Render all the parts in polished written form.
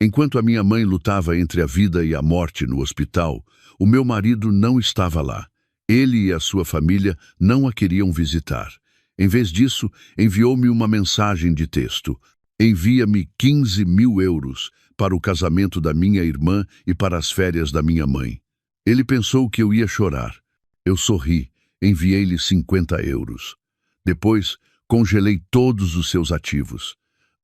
Enquanto a minha mãe lutava entre a vida e a morte no hospital, o meu marido não estava lá. Ele e a sua família não a queriam visitar. Em vez disso, enviou-me uma mensagem de texto. Envia-me 15.000 euros para o casamento da minha irmã e para as férias da minha mãe. Ele pensou que eu ia chorar. Eu sorri, enviei-lhe 50 euros. Depois, congelei todos os seus ativos.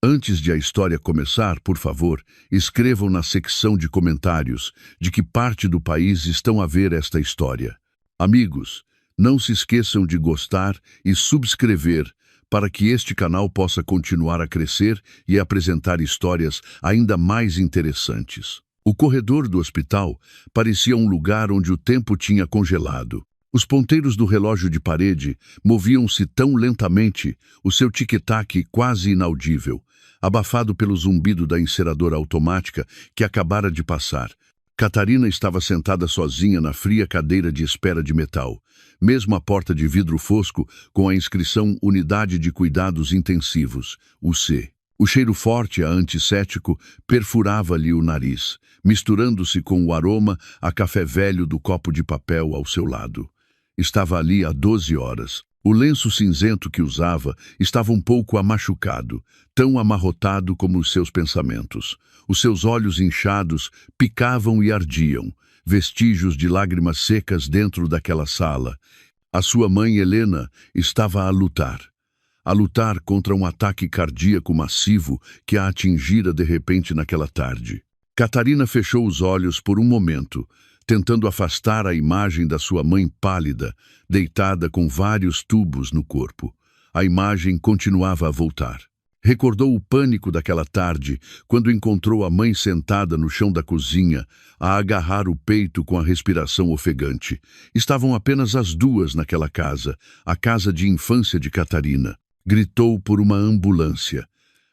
Antes de a história começar, por favor, escrevam na secção de comentários de que parte do país estão a ver esta história. Amigos, não se esqueçam de gostar e subscrever para que este canal possa continuar a crescer e apresentar histórias ainda mais interessantes. O corredor do hospital parecia um lugar onde o tempo tinha congelado. Os ponteiros do relógio de parede moviam-se tão lentamente, o seu tic-tac quase inaudível, abafado pelo zumbido da enceradora automática que acabara de passar. Catarina estava sentada sozinha na fria cadeira de espera de metal, mesmo a porta de vidro fosco com a inscrição Unidade de Cuidados Intensivos, UC. O cheiro forte a antisséptico perfurava-lhe o nariz, misturando-se com o aroma a café velho do copo de papel ao seu lado. Estava ali há 12 horas. O lenço cinzento que usava estava um pouco amachucado, tão amarrotado como os seus pensamentos. Os seus olhos inchados picavam e ardiam, vestígios de lágrimas secas dentro daquela sala. A sua mãe, Helena, estava a lutar contra um ataque cardíaco massivo que a atingira de repente naquela tarde. Catarina fechou os olhos por um momento, tentando afastar a imagem da sua mãe pálida, deitada com vários tubos no corpo. A imagem continuava a voltar. Recordou o pânico daquela tarde, quando encontrou a mãe sentada no chão da cozinha, a agarrar o peito com a respiração ofegante. Estavam apenas as duas naquela casa, a casa de infância de Catarina. Gritou por uma ambulância.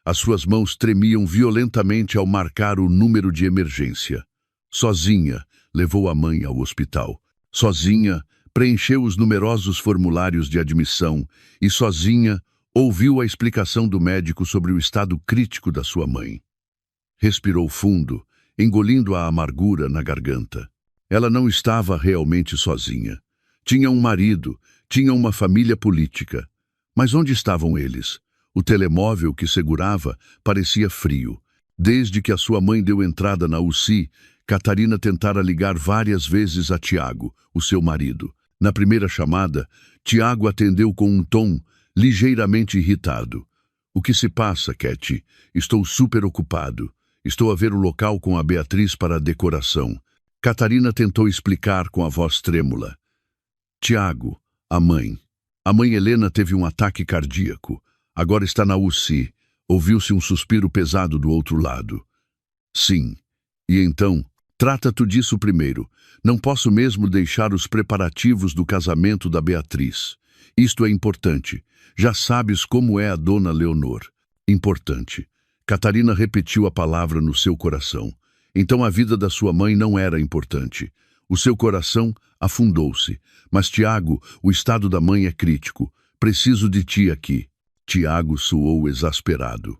As suas mãos tremiam violentamente ao marcar o número de emergência. Sozinha, levou a mãe ao hospital. Sozinha, preencheu os numerosos formulários de admissão e sozinha, ouviu a explicação do médico sobre o estado crítico da sua mãe. Respirou fundo, engolindo a amargura na garganta. Ela não estava realmente sozinha. Tinha um marido, tinha uma família política. Mas onde estavam eles? O telemóvel que segurava parecia frio. Desde que a sua mãe deu entrada na UCI, Catarina tentara ligar várias vezes a Tiago, o seu marido. Na primeira chamada, Tiago atendeu com um tom ligeiramente irritado. "O que se passa, Cat? Estou super ocupado. Estou a ver o local com a Beatriz para a decoração." Catarina tentou explicar com a voz trêmula. "Tiago, a mãe Helena teve um ataque cardíaco. Agora está na UCI." Ouviu-se um suspiro pesado do outro lado. "Sim. E então, trata-te disso primeiro. Não posso mesmo deixar os preparativos do casamento da Beatriz. Isto é importante. Já sabes como é a dona Leonor." Importante. Catarina repetiu a palavra no seu coração. Então a vida da sua mãe não era importante. O seu coração afundou-se. "Mas, Tiago, o estado da mãe é crítico. Preciso de ti aqui." Tiago soou exasperado.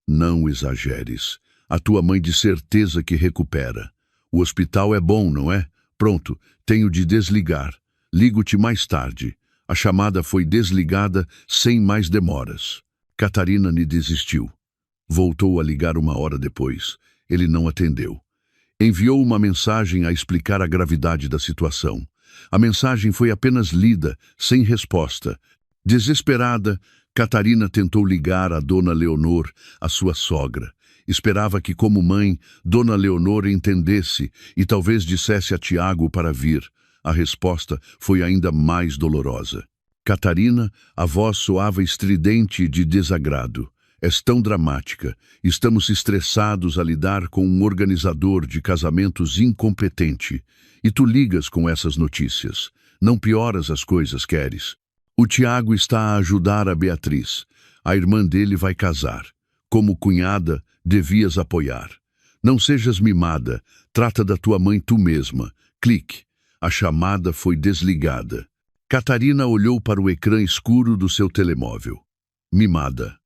"Não exageres. A tua mãe de certeza que recupera. O hospital é bom, não é? Pronto, tenho de desligar. Ligo-te mais tarde." A chamada foi desligada sem mais demoras. Catarina ne desistiu. Voltou a ligar 1 hora depois. Ele não atendeu. Enviou uma mensagem a explicar a gravidade da situação. A mensagem foi apenas lida, sem resposta. Desesperada, Catarina tentou ligar a Dona Leonor, a sua sogra. Esperava que, como mãe, Dona Leonor entendesse e talvez dissesse a Tiago para vir. A resposta foi ainda mais dolorosa. "Catarina", a voz soava estridente de desagrado. "És tão dramática. Estamos estressados a lidar com um organizador de casamentos incompetente. E tu ligas com essas notícias. Não pioras as coisas, queres? O Tiago está a ajudar a Beatriz. A irmã dele vai casar. Como cunhada, devias apoiar. Não sejas mimada. Trata da tua mãe tu mesma. Clique." A chamada foi desligada. Catarina olhou para o ecrã escuro do seu telemóvel. Mimada.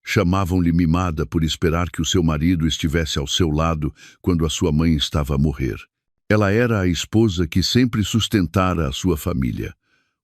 Chamavam-lhe mimada por esperar que o seu marido estivesse ao seu lado quando a sua mãe estava a morrer. Ela era a esposa que sempre sustentara a sua família.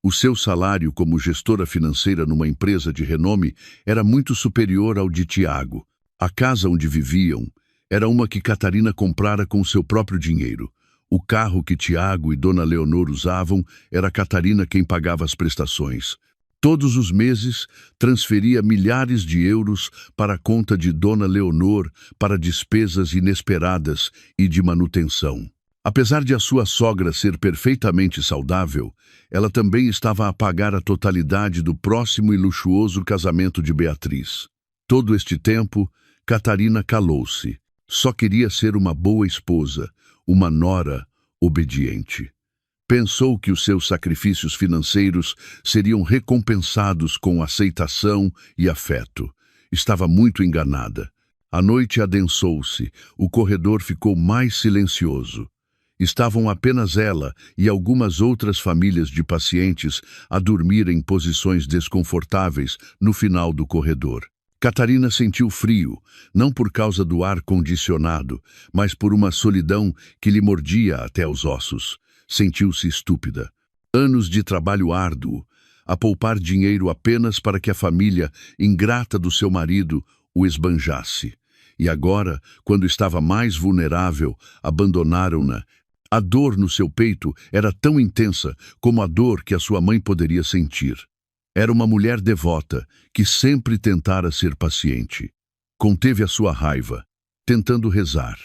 O seu salário como gestora financeira numa empresa de renome era muito superior ao de Tiago. A casa onde viviam era uma que Catarina comprara com seu próprio dinheiro. O carro que Tiago e Dona Leonor usavam era Catarina quem pagava as prestações. Todos os meses, transferia milhares de euros para a conta de Dona Leonor para despesas inesperadas e de manutenção. Apesar de a sua sogra ser perfeitamente saudável, ela também estava a pagar a totalidade do próximo e luxuoso casamento de Beatriz. Todo este tempo, Catarina calou-se. Só queria ser uma boa esposa, uma nora obediente. Pensou que os seus sacrifícios financeiros seriam recompensados com aceitação e afeto. Estava muito enganada. A noite adensou-se, o corredor ficou mais silencioso. Estavam apenas ela e algumas outras famílias de pacientes a dormir em posições desconfortáveis no final do corredor. Catarina sentiu frio, não por causa do ar-condicionado, mas por uma solidão que lhe mordia até os ossos. Sentiu-se estúpida. Anos de trabalho árduo, a poupar dinheiro apenas para que a família, ingrata do seu marido, o esbanjasse. E agora, quando estava mais vulnerável, abandonaram-na. A dor no seu peito era tão intensa como a dor que a sua mãe poderia sentir. Era uma mulher devota que sempre tentara ser paciente. Conteve a sua raiva, tentando rezar.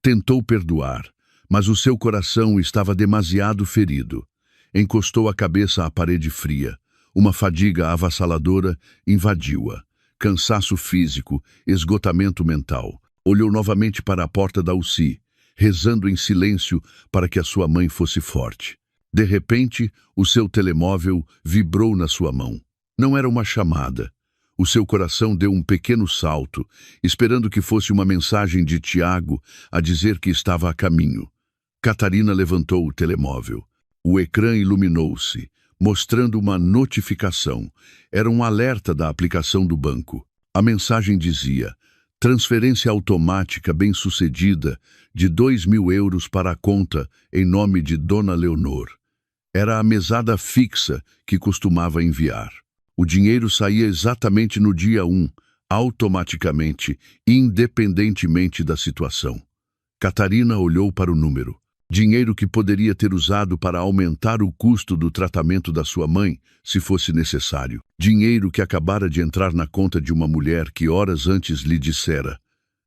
Tentou perdoar, mas o seu coração estava demasiado ferido. Encostou a cabeça à parede fria. Uma fadiga avassaladora invadiu-a. Cansaço físico, esgotamento mental. Olhou novamente para a porta da UCI, rezando em silêncio para que a sua mãe fosse forte. De repente, o seu telemóvel vibrou na sua mão. Não era uma chamada. O seu coração deu um pequeno salto, esperando que fosse uma mensagem de Tiago a dizer que estava a caminho. Catarina levantou o telemóvel. O ecrã iluminou-se, mostrando uma notificação. Era um alerta da aplicação do banco. A mensagem dizia: transferência automática bem-sucedida de 2.000 euros para a conta em nome de Dona Leonor. Era a mesada fixa que costumava enviar. O dinheiro saía exatamente no dia 1, automaticamente, independentemente da situação. Catarina olhou para o número. Dinheiro que poderia ter usado para aumentar o custo do tratamento da sua mãe, se fosse necessário. Dinheiro que acabara de entrar na conta de uma mulher que horas antes lhe dissera: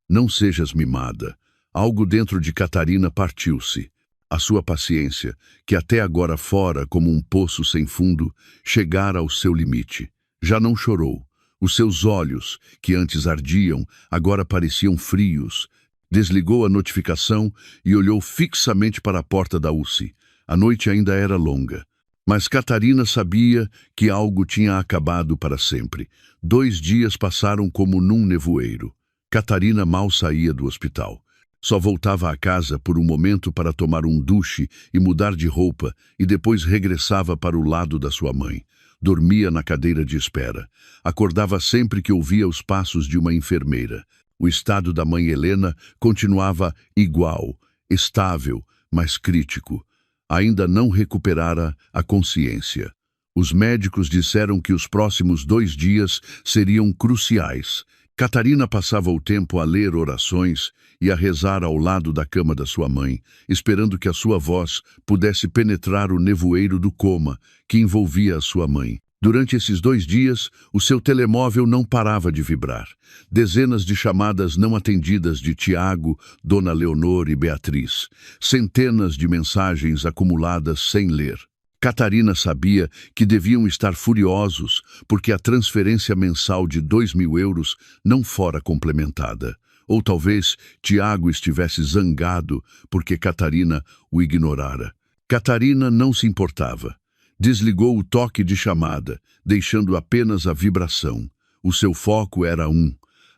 não sejas mimada. Algo dentro de Catarina partiu-se. A sua paciência, que até agora fora como um poço sem fundo, chegara ao seu limite. Já não chorou. Os seus olhos, que antes ardiam, agora pareciam frios. Desligou a notificação e olhou fixamente para a porta da UCI. A noite ainda era longa. Mas Catarina sabia que algo tinha acabado para sempre. 2 dias passaram como num nevoeiro. Catarina mal saía do hospital. Só voltava à casa por um momento para tomar um duche e mudar de roupa, e depois regressava para o lado da sua mãe. Dormia na cadeira de espera. Acordava sempre que ouvia os passos de uma enfermeira. O estado da mãe Helena continuava igual, estável, mas crítico. Ainda não recuperara a consciência. Os médicos disseram que os próximos 2 dias seriam cruciais. Catarina passava o tempo a ler orações e a rezar ao lado da cama da sua mãe, esperando que a sua voz pudesse penetrar o nevoeiro do coma que envolvia a sua mãe. Durante esses 2 dias, o seu telemóvel não parava de vibrar. Dezenas de chamadas não atendidas de Tiago, Dona Leonor e Beatriz. Centenas de mensagens acumuladas sem ler. Catarina sabia que deviam estar furiosos porque a transferência mensal de 2.000 euros não fora complementada. Ou talvez Tiago estivesse zangado porque Catarina o ignorara. Catarina não se importava. Desligou o toque de chamada, deixando apenas a vibração. O seu foco era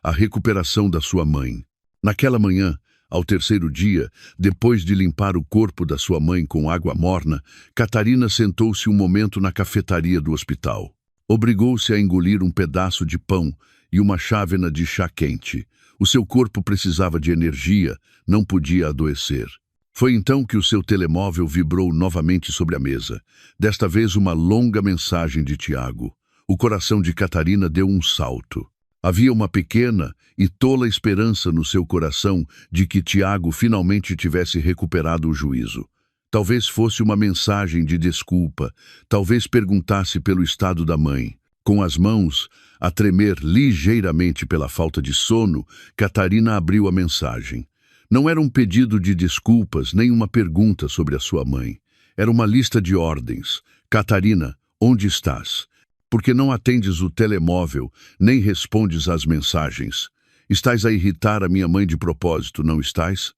a recuperação da sua mãe. Naquela manhã, ao 3º dia, depois de limpar o corpo da sua mãe com água morna, Catarina sentou-se um momento na cafetaria do hospital. Obrigou-se a engolir um pedaço de pão e uma chávena de chá quente. O seu corpo precisava de energia, não podia adoecer. Foi então que o seu telemóvel vibrou novamente sobre a mesa. Desta vez uma longa mensagem de Tiago. O coração de Catarina deu um salto. Havia uma pequena e tola esperança no seu coração de que Tiago finalmente tivesse recuperado o juízo. Talvez fosse uma mensagem de desculpa, talvez perguntasse pelo estado da mãe. Com as mãos a tremer ligeiramente pela falta de sono, Catarina abriu a mensagem. Não era um pedido de desculpas, nem uma pergunta sobre a sua mãe. Era uma lista de ordens. Catarina, onde estás? Por que não atendes o telemóvel, nem respondes às mensagens? Estás a irritar a minha mãe de propósito, não estás?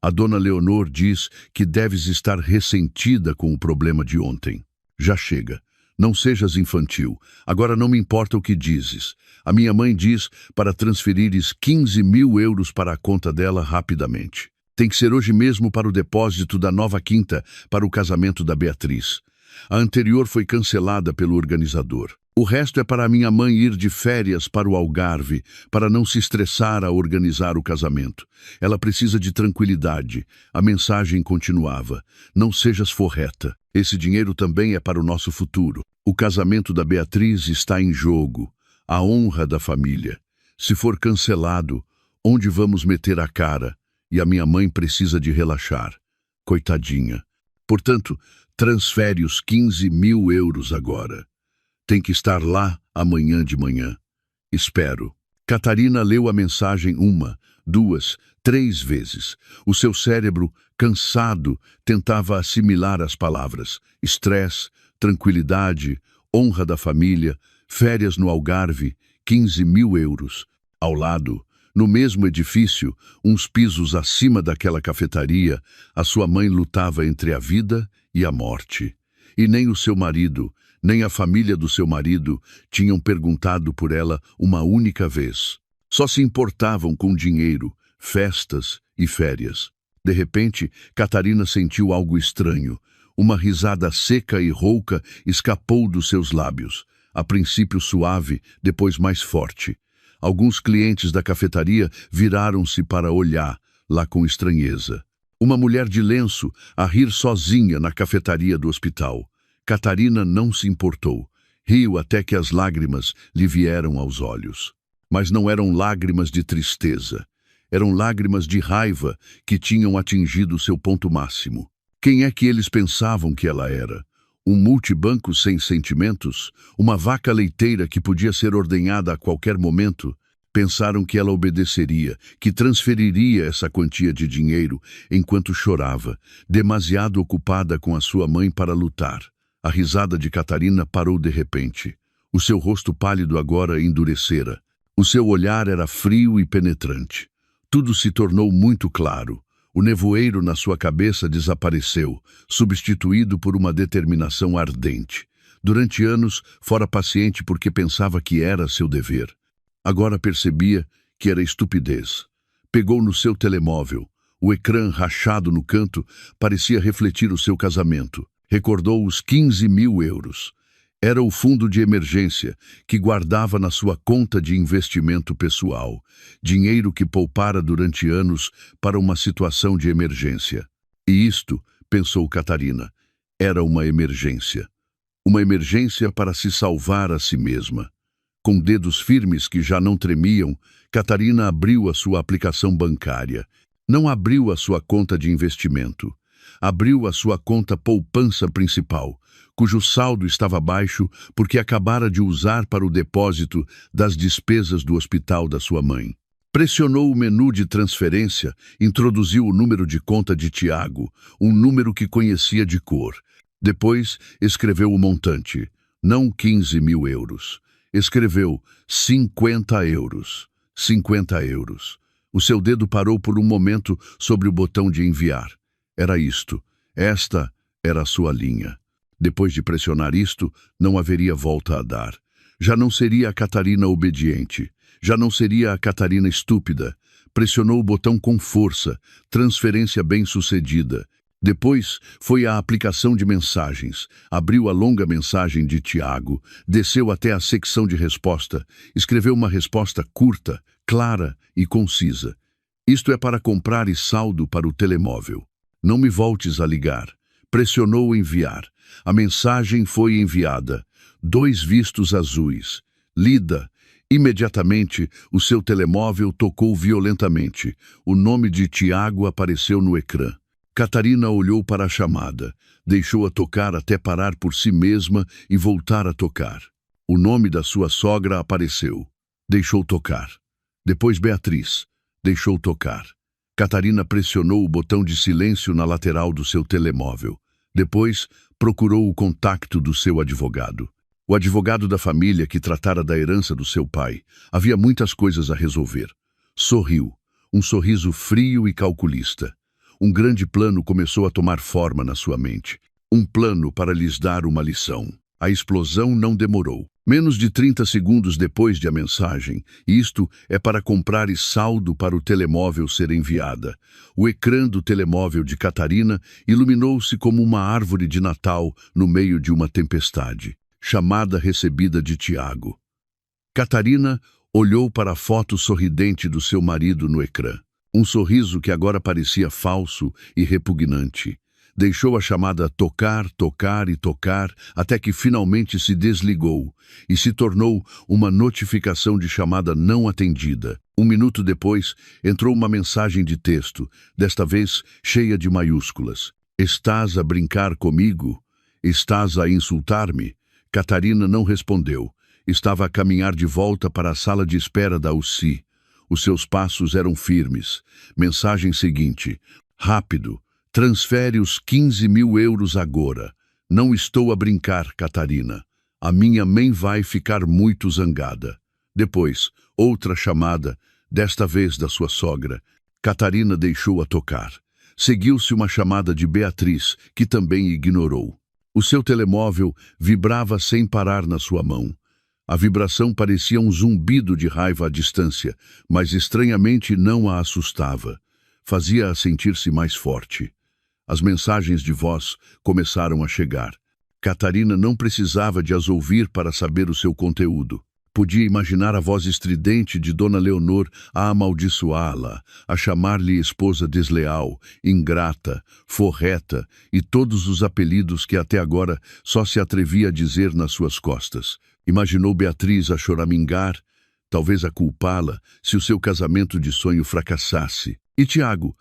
A dona Leonor diz que deves estar ressentida com o problema de ontem. Já chega. Não sejas infantil. Agora não me importa o que dizes. A minha mãe diz para transferires 15.000 euros para a conta dela rapidamente. Tem que ser hoje mesmo para o depósito da nova quinta para o casamento da Beatriz. A anterior foi cancelada pelo organizador. O resto é para a minha mãe ir de férias para o Algarve, para não se estressar a organizar o casamento. Ela precisa de tranquilidade. A mensagem continuava. Não sejas forreta. Esse dinheiro também é para o nosso futuro. O casamento da Beatriz está em jogo. A honra da família. Se for cancelado, onde vamos meter a cara? E a minha mãe precisa de relaxar. Coitadinha. Portanto, transfere os 15.000 euros agora. Tem que estar lá amanhã de manhã. Espero. Catarina leu a mensagem 1, 2, 3 vezes. O seu cérebro, cansado, tentava assimilar as palavras. Estresse, tranquilidade, honra da família, férias no Algarve, 15.000 euros. Ao lado, no mesmo edifício, uns pisos acima daquela cafetaria, a sua mãe lutava entre a vida e a morte. E nem o seu marido, nem a família do seu marido tinham perguntado por ela uma única vez. Só se importavam com dinheiro, festas e férias. De repente, Catarina sentiu algo estranho. Uma risada seca e rouca escapou dos seus lábios, a princípio suave, depois mais forte. Alguns clientes da cafetaria viraram-se para olhar, lá com estranheza. Uma mulher de lenço a rir sozinha na cafetaria do hospital. Catarina não se importou. Riu até que as lágrimas lhe vieram aos olhos. Mas não eram lágrimas de tristeza. Eram lágrimas de raiva que tinham atingido seu ponto máximo. Quem é que eles pensavam que ela era? Um multibanco sem sentimentos? Uma vaca leiteira que podia ser ordenhada a qualquer momento? Pensaram que ela obedeceria, que transferiria essa quantia de dinheiro enquanto chorava, demasiado ocupada com a sua mãe para lutar. A risada de Catarina parou de repente. O seu rosto pálido agora endurecera. O seu olhar era frio e penetrante. Tudo se tornou muito claro. O nevoeiro na sua cabeça desapareceu, substituído por uma determinação ardente. Durante anos, fora paciente porque pensava que era seu dever. Agora percebia que era estupidez. Pegou no seu telemóvel. O ecrã rachado no canto parecia refletir o seu casamento. Recordou os 15.000 euros. Era o fundo de emergência que guardava na sua conta de investimento pessoal, dinheiro que poupara durante anos para uma situação de emergência. E isto, pensou Catarina, era uma emergência. Uma emergência para se salvar a si mesma. Com dedos firmes que já não tremiam, Catarina abriu a sua aplicação bancária. Não abriu a sua conta de investimento. Abriu a sua conta poupança principal, cujo saldo estava baixo porque acabara de usar para o depósito das despesas do hospital da sua mãe. Pressionou o menu de transferência, introduziu o número de conta de Tiago, um número que conhecia de cor. Depois, escreveu o montante, não 15.000 euros. Escreveu 50 euros. 50 euros. O seu dedo parou por um momento sobre o botão de enviar. Era isto. Esta era a sua linha. Depois de pressionar isto, não haveria volta a dar. Já não seria a Catarina obediente. Já não seria a Catarina estúpida. Pressionou o botão com força. Transferência bem-sucedida. Depois foi a aplicação de mensagens. Abriu a longa mensagem de Tiago, desceu até a secção de resposta, escreveu uma resposta curta, clara e concisa. Isto é para comprar e saldo para o telemóvel. Não me voltes a ligar. Pressionou enviar. A mensagem foi enviada. 2 vistos azuis. Lida. Imediatamente, o seu telemóvel tocou violentamente. O nome de Tiago apareceu no ecrã. Catarina olhou para a chamada. Deixou-a tocar até parar por si mesma e voltar a tocar. O nome da sua sogra apareceu. Deixou tocar. Depois Beatriz. Deixou tocar. Catarina pressionou o botão de silêncio na lateral do seu telemóvel. Depois, procurou o contacto do seu advogado. O advogado da família que tratara da herança do seu pai. Havia muitas coisas a resolver. Sorriu. Um sorriso frio e calculista. Um grande plano começou a tomar forma na sua mente. Um plano para lhes dar uma lição. A explosão não demorou. Menos de 30 segundos depois de a mensagem, isto é para comprar e saldo para o telemóvel ser enviada. O ecrã do telemóvel de Catarina iluminou-se como uma árvore de Natal no meio de uma tempestade. Chamada recebida de Tiago. Catarina olhou para a foto sorridente do seu marido no ecrã. Um sorriso que agora parecia falso e repugnante. Deixou a chamada tocar, tocar e tocar, até que finalmente se desligou e se tornou uma notificação de chamada não atendida. 1 minuto depois, entrou uma mensagem de texto, desta vez cheia de maiúsculas. Estás a brincar comigo? Estás a insultar-me? Catarina não respondeu. Estava a caminhar de volta para a sala de espera da UCI. Os seus passos eram firmes. Mensagem seguinte. Rápido. Transfere os 15.000 euros agora. Não estou a brincar, Catarina. A minha mãe vai ficar muito zangada. Depois, outra chamada, desta vez da sua sogra. Catarina deixou-a tocar. Seguiu-se uma chamada de Beatriz, que também ignorou. O seu telemóvel vibrava sem parar na sua mão. A vibração parecia um zumbido de raiva à distância, mas estranhamente não a assustava. Fazia-a sentir-se mais forte. As mensagens de voz começaram a chegar. Catarina não precisava de as ouvir para saber o seu conteúdo. Podia imaginar a voz estridente de Dona Leonor a amaldiçoá-la, a chamar-lhe esposa desleal, ingrata, forreta e todos os apelidos que até agora só se atrevia a dizer nas suas costas. Imaginou Beatriz a choramingar, talvez a culpá-la se o seu casamento de sonho fracassasse. E Tiago,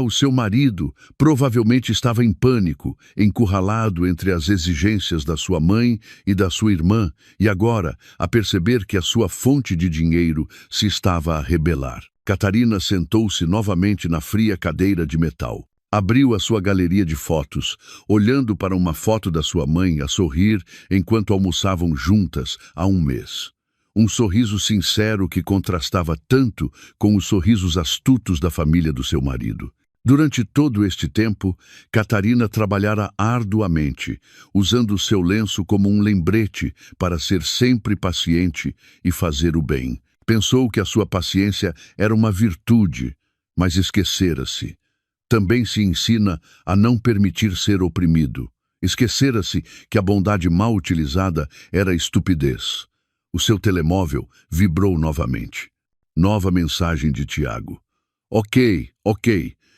o seu marido, provavelmente estava em pânico, encurralado entre as exigências da sua mãe e da sua irmã, e agora, a perceber que a sua fonte de dinheiro se estava a rebelar. Catarina sentou-se novamente na fria cadeira de metal. Abriu a sua galeria de fotos, olhando para uma foto da sua mãe a sorrir enquanto almoçavam juntas há 1 mês. Um sorriso sincero que contrastava tanto com os sorrisos astutos da família do seu marido. Durante todo este tempo, Catarina trabalhara arduamente, usando o seu lenço como um lembrete para ser sempre paciente e fazer o bem. Pensou que a sua paciência era uma virtude, mas esquecera-se. Também se ensina a não permitir ser oprimido. Esquecera-se que a bondade mal utilizada era estupidez. O seu telemóvel vibrou novamente. Nova mensagem de Tiago. Ok.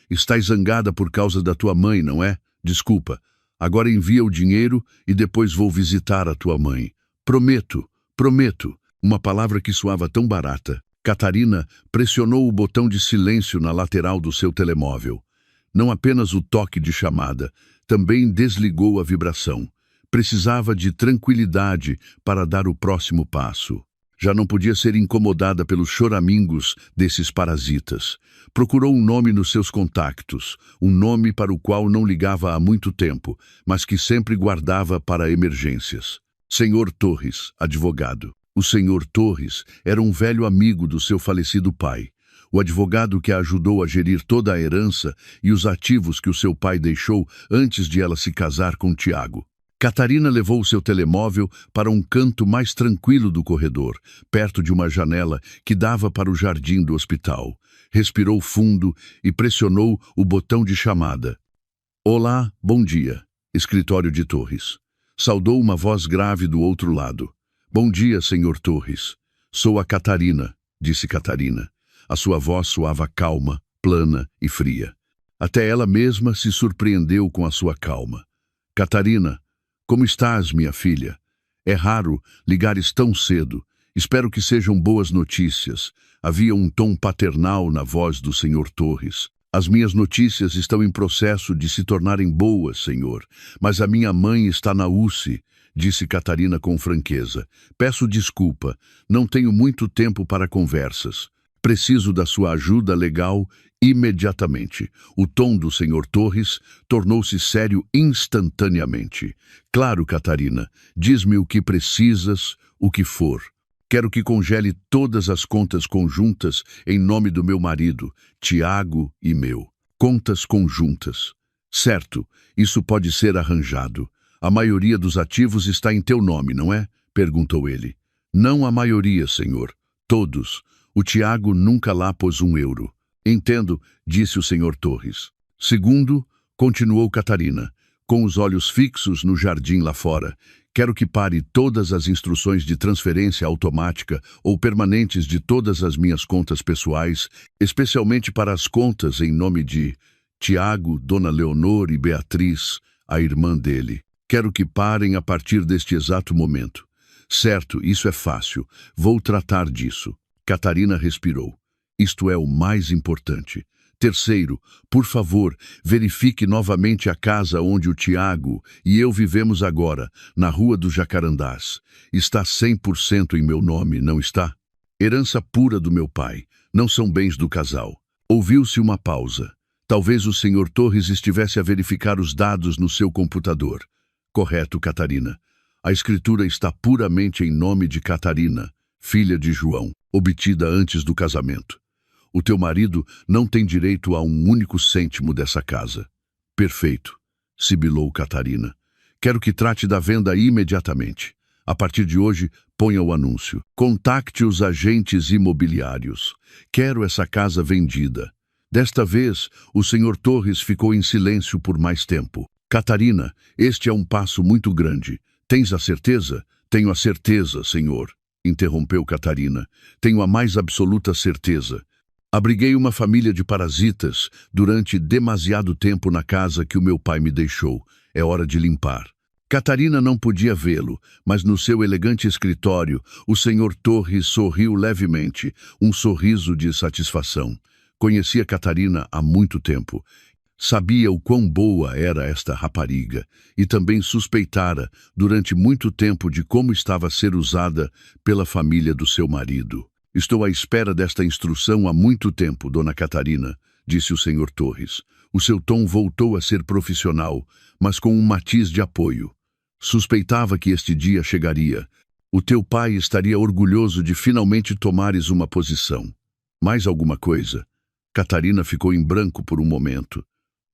Estás zangada por causa da tua mãe, não é? Desculpa. Agora envia o dinheiro e depois vou visitar a tua mãe. Prometo. Uma palavra que soava tão barata. Catarina pressionou o botão de silêncio na lateral do seu telemóvel. Não apenas o toque de chamada, também desligou a vibração. Precisava de tranquilidade para dar o próximo passo. Já não podia ser incomodada pelos choramingos desses parasitas. Procurou um nome nos seus contactos, um nome para o qual não ligava há muito tempo, mas que sempre guardava para emergências. Senhor Torres, advogado. O Senhor Torres era um velho amigo do seu falecido pai. O advogado que a ajudou a gerir toda a herança e os ativos que o seu pai deixou antes de ela se casar com Tiago. Catarina levou o seu telemóvel para um canto mais tranquilo do corredor, perto de uma janela que dava para o jardim do hospital. Respirou fundo e pressionou o botão de chamada. Olá, bom dia. Escritório de Torres. Saudou uma voz grave do outro lado. Bom dia, senhor Torres. Sou a Catarina, disse Catarina. A sua voz soava calma, plana e fria. Até ela mesma se surpreendeu com a sua calma. Catarina, como estás, minha filha? É raro ligares tão cedo. Espero que sejam boas notícias. Havia um tom paternal na voz do senhor Torres. As minhas notícias estão em processo de se tornarem boas, senhor, mas a minha mãe está na UCI, disse Catarina com franqueza. Peço desculpa, não tenho muito tempo para conversas. Preciso da sua ajuda legal imediatamente. O tom do senhor Torres tornou-se sério instantaneamente. Claro, Catarina, diz-me o que precisas, o que for. Quero que congele todas as contas conjuntas em nome do meu marido, Tiago e meu. Contas conjuntas. Certo, isso pode ser arranjado. A maioria dos ativos está em teu nome, não é? Perguntou ele. Não a maioria, senhor. Todos. O Tiago nunca lá pôs €1. Entendo, disse o senhor Torres. Segundo, continuou Catarina, com os olhos fixos no jardim lá fora. Quero que pare todas as instruções de transferência automática ou permanentes de todas as minhas contas pessoais, especialmente para as contas em nome de Tiago, Dona Leonor e Beatriz, a irmã dele. Quero que parem a partir deste exato momento. Certo, isso é fácil. Vou tratar disso. Catarina respirou. Isto é o mais importante. Terceiro, por favor, verifique novamente a casa onde o Tiago e eu vivemos agora, na Rua dos Jacarandás. Está 100% em meu nome, não está? Herança pura do meu pai. Não são bens do casal. Ouviu-se uma pausa. Talvez o senhor Torres estivesse a verificar os dados no seu computador. Correto, Catarina. A escritura está puramente em nome de Catarina, filha de João, obtida antes do casamento. O teu marido não tem direito a um único cêntimo dessa casa. Perfeito, sibilou Catarina. Quero que trate da venda imediatamente. A partir de hoje, ponha o anúncio. Contacte os agentes imobiliários. Quero essa casa vendida. Desta vez, o senhor Torres ficou em silêncio por mais tempo. Catarina, este é um passo muito grande. Tens a certeza? Tenho a certeza, senhor, interrompeu Catarina. Tenho a mais absoluta certeza. Abriguei uma família de parasitas durante demasiado tempo na casa que o meu pai me deixou. É hora de limpar. Catarina não podia vê-lo, mas no seu elegante escritório, o senhor Torres sorriu levemente, um sorriso de satisfação. Conhecia Catarina há muito tempo. Sabia o quão boa era esta rapariga e também suspeitara durante muito tempo de como estava a ser usada pela família do seu marido. Estou à espera desta instrução há muito tempo, dona Catarina, disse o senhor Torres. O seu tom voltou a ser profissional, mas com um matiz de apoio. Suspeitava que este dia chegaria. O teu pai estaria orgulhoso de finalmente tomares uma posição. Mais alguma coisa? Catarina ficou em branco por um momento.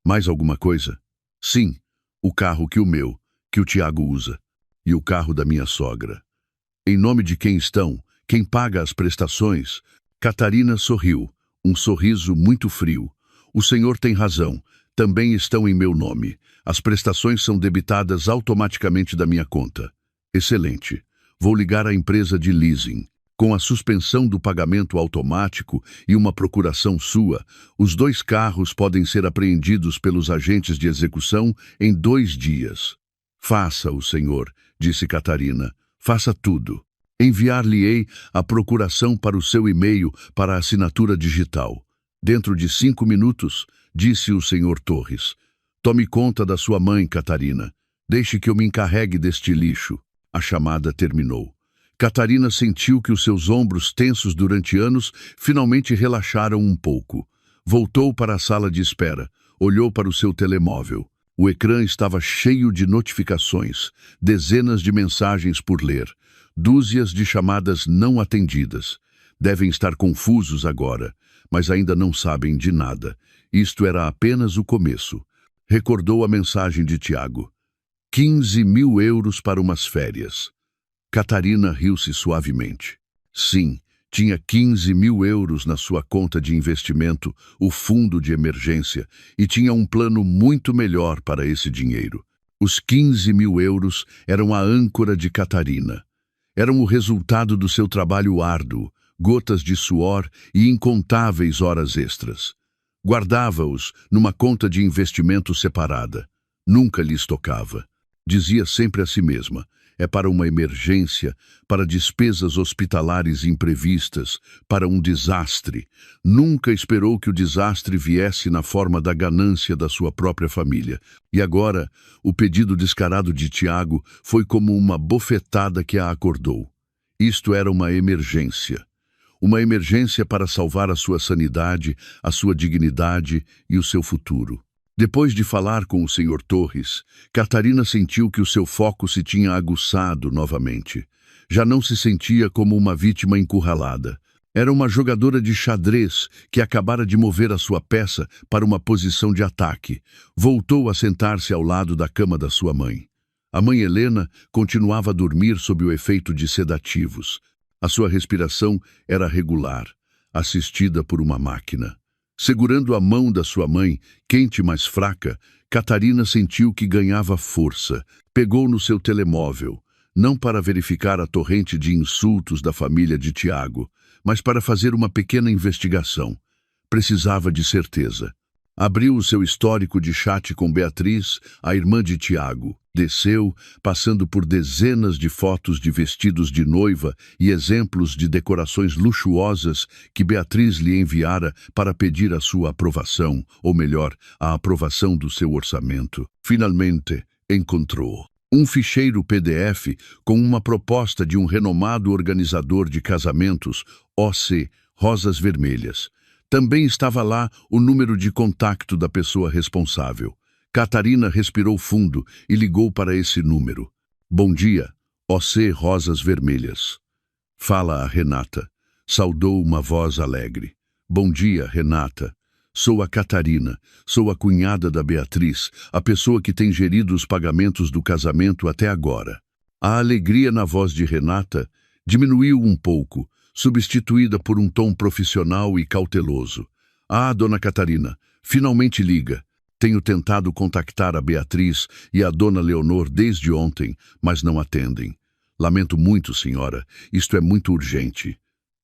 Mais alguma coisa? Sim, o carro que o Tiago usa, e o carro da minha sogra. Em nome de quem estão? Quem paga as prestações? Catarina sorriu, um sorriso muito frio. O senhor tem razão, também estão em meu nome. As prestações são debitadas automaticamente da minha conta. Excelente. Vou ligar à empresa de leasing. Com a suspensão do pagamento automático e uma procuração sua, os 2 carros podem ser apreendidos pelos agentes de execução em 2 dias. Faça-o, senhor, disse Catarina. Faça tudo. Enviar-lhe-ei a procuração para o seu e-mail para a assinatura digital. Dentro de 5 minutos, disse o senhor Torres. Tome conta da sua mãe, Catarina. Deixe que eu me encarregue deste lixo. A chamada terminou. Catarina sentiu que os seus ombros tensos durante anos finalmente relaxaram um pouco. Voltou para a sala de espera. Olhou para o seu telemóvel. O ecrã estava cheio de notificações, dezenas de mensagens por ler. Dúzias de chamadas não atendidas. Devem estar confusos agora, mas ainda não sabem de nada. Isto era apenas o começo. Recordou a mensagem de Tiago. 15.000 € para umas férias. Catarina riu-se suavemente. Sim, Tinha 15.000 euros na sua conta de investimento, o fundo de emergência, e tinha um plano muito melhor para esse dinheiro. Os 15.000 euros eram a âncora de Catarina. Eram o resultado do seu trabalho árduo, gotas de suor e incontáveis horas extras. Guardava-os numa conta de investimento separada. Nunca lhes tocava. Dizia sempre a si mesma: é para uma emergência, para despesas hospitalares imprevistas, para um desastre. Nunca esperou que o desastre viesse na forma da ganância da sua própria família. E agora, o pedido descarado de Tiago foi como uma bofetada que a acordou. Isto era uma emergência. Uma emergência para salvar a sua sanidade, a sua dignidade e o seu futuro. Depois de falar com o Sr. Torres, Catarina sentiu que o seu foco se tinha aguçado novamente. Já não se sentia como uma vítima encurralada. Era uma jogadora de xadrez que acabara de mover a sua peça para uma posição de ataque. Voltou a sentar-se ao lado da cama da sua mãe. A mãe Helena continuava a dormir sob o efeito de sedativos. A sua respiração era regular, assistida por uma máquina. Segurando a mão da sua mãe, quente mas fraca, Catarina sentiu que ganhava força. Pegou no seu telemóvel, não para verificar a torrente de insultos da família de Tiago, mas para fazer uma pequena investigação. Precisava de certeza. Abriu o seu histórico de chat com Beatriz, a irmã de Tiago. Desceu, passando por dezenas de fotos de vestidos de noiva e exemplos de decorações luxuosas que Beatriz lhe enviara para pedir a sua aprovação, ou melhor, a aprovação do seu orçamento. Finalmente, encontrou um ficheiro PDF com uma proposta de um renomado organizador de casamentos, OC, Rosas Vermelhas. Também estava lá o número de contacto da pessoa responsável. Catarina respirou fundo e ligou para esse número. Bom dia, OC Rosas Vermelhas. Fala a Renata. Saudou uma voz alegre. Bom dia, Renata. Sou a Catarina. Sou a cunhada da Beatriz, a pessoa que tem gerido os pagamentos do casamento até agora. A alegria na voz de Renata diminuiu um pouco, substituída por um tom profissional e cauteloso. Ah, dona Catarina, finalmente liga. Tenho tentado contactar a Beatriz e a dona Leonor desde ontem, mas não atendem. Lamento muito, senhora. Isto é muito urgente.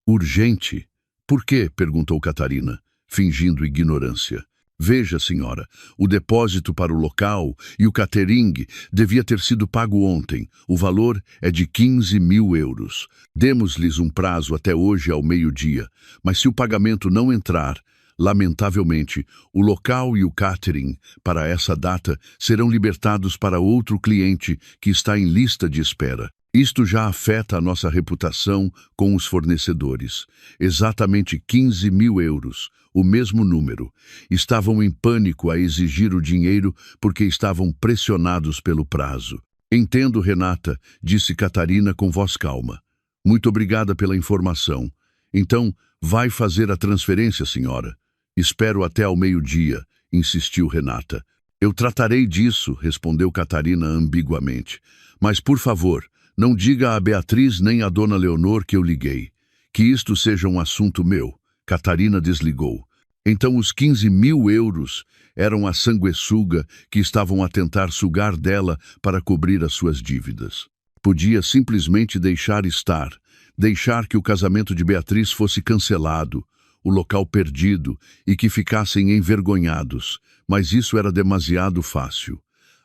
Urgente? Por quê? Perguntou Catarina, fingindo ignorância. Veja, senhora, o depósito para o local e o catering devia ter sido pago ontem. O valor é de 15.000 euros. Demos-lhes um prazo até hoje ao meio-dia, mas se o pagamento não entrar, lamentavelmente, o local e o catering para essa data serão libertados para outro cliente que está em lista de espera. Isto já afeta a nossa reputação com os fornecedores. Exatamente 15.000 euros, o mesmo número. Estavam em pânico a exigir o dinheiro porque estavam pressionados pelo prazo. Entendo, Renata, disse Catarina com voz calma. Muito obrigada pela informação. Então, vai fazer a transferência, senhora. Espero até ao meio-dia, insistiu Renata. Eu tratarei disso, respondeu Catarina ambiguamente. Mas, por favor, não diga a Beatriz nem a dona Leonor que eu liguei. Que isto seja um assunto meu. Catarina desligou. Então os 15.000 euros eram a sanguessuga que estavam a tentar sugar dela para cobrir as suas dívidas. Podia simplesmente deixar estar, deixar que o casamento de Beatriz fosse cancelado, o local perdido e que ficassem envergonhados, mas isso era demasiado fácil.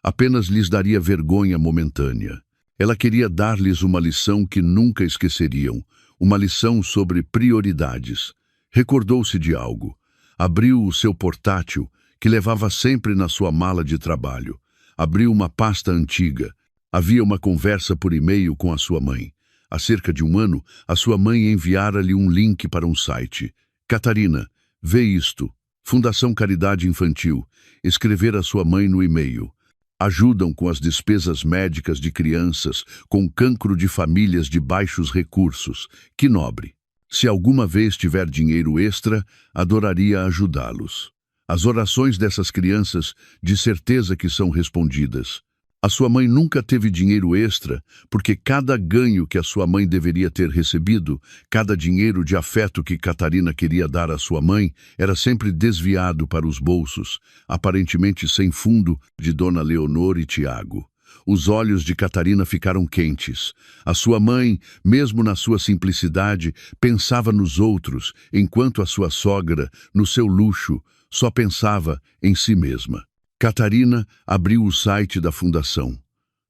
Apenas lhes daria vergonha momentânea. Ela queria dar-lhes uma lição que nunca esqueceriam, uma lição sobre prioridades. Recordou-se de algo. Abriu o seu portátil, que levava sempre na sua mala de trabalho. Abriu uma pasta antiga. Havia uma conversa por e-mail com a sua mãe. Há cerca de um ano, a sua mãe enviara-lhe um link para um site. Catarina, vê isto. Fundação Caridade Infantil. Escrever a sua mãe no e-mail. Ajudam com as despesas médicas de crianças com cancro de famílias de baixos recursos. Que nobre. Se alguma vez tiver dinheiro extra, adoraria ajudá-los. As orações dessas crianças, de certeza que são respondidas. A sua mãe nunca teve dinheiro extra, porque cada ganho que a sua mãe deveria ter recebido, cada dinheiro de afeto que Catarina queria dar à sua mãe, era sempre desviado para os bolsos, aparentemente sem fundo, de Dona Leonor e Tiago. Os olhos de Catarina ficaram quentes. A sua mãe, mesmo na sua simplicidade, pensava nos outros, enquanto a sua sogra, no seu luxo, só pensava em si mesma. Catarina abriu o site da fundação.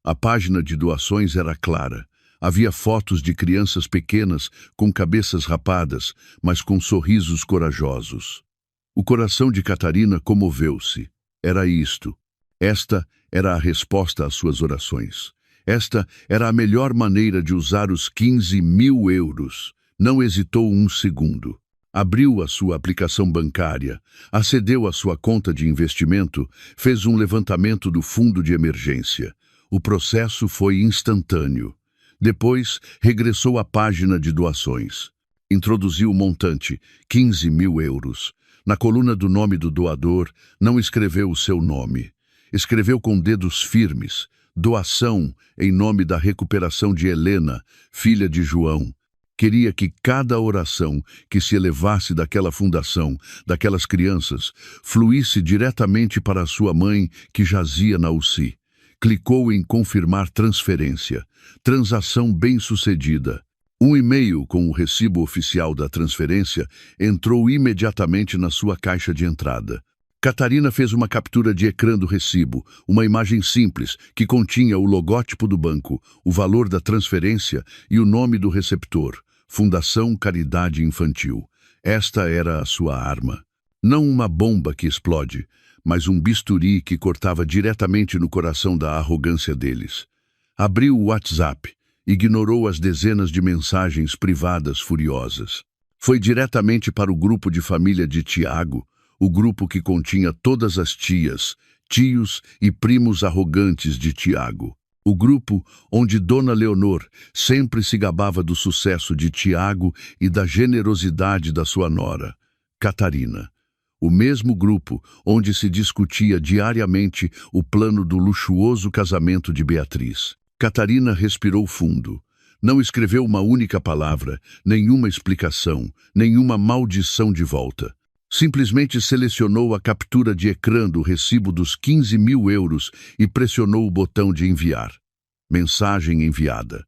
A página de doações era clara. Havia fotos de crianças pequenas com cabeças rapadas, mas com sorrisos corajosos. O coração de Catarina comoveu-se. Era isto. Esta era a resposta às suas orações. Esta era a melhor maneira de usar os 15.000 euros. Não hesitou um segundo. Abriu a sua aplicação bancária, acedeu à sua conta de investimento, fez um levantamento do fundo de emergência. O processo foi instantâneo. Depois, regressou à página de doações. Introduziu o montante, 15.000 euros. Na coluna do nome do doador, não escreveu o seu nome. Escreveu com dedos firmes, doação em nome da recuperação de Helena, filha de João. Queria que cada oração que se elevasse daquela fundação, daquelas crianças, fluísse diretamente para a sua mãe que jazia na UCI. Clicou em confirmar transferência. Transação bem-sucedida. Um e-mail com o recibo oficial da transferência entrou imediatamente na sua caixa de entrada. Catarina fez uma captura de ecrã do recibo, uma imagem simples que continha o logótipo do banco, o valor da transferência e o nome do receptor. Fundação Caridade Infantil. Esta era a sua arma. Não uma bomba que explode, mas um bisturi que cortava diretamente no coração da arrogância deles. Abriu o WhatsApp, ignorou as dezenas de mensagens privadas furiosas. Foi diretamente para o grupo de família de Tiago, o grupo que continha todas as tias, tios e primos arrogantes de Tiago. O grupo onde Dona Leonor sempre se gabava do sucesso de Tiago e da generosidade da sua nora, Catarina. O mesmo grupo onde se discutia diariamente o plano do luxuoso casamento de Beatriz. Catarina respirou fundo. Não escreveu uma única palavra, nenhuma explicação, nenhuma maldição de volta. Simplesmente selecionou a captura de ecrã do recibo dos 15.000 euros e pressionou o botão de enviar. Mensagem enviada.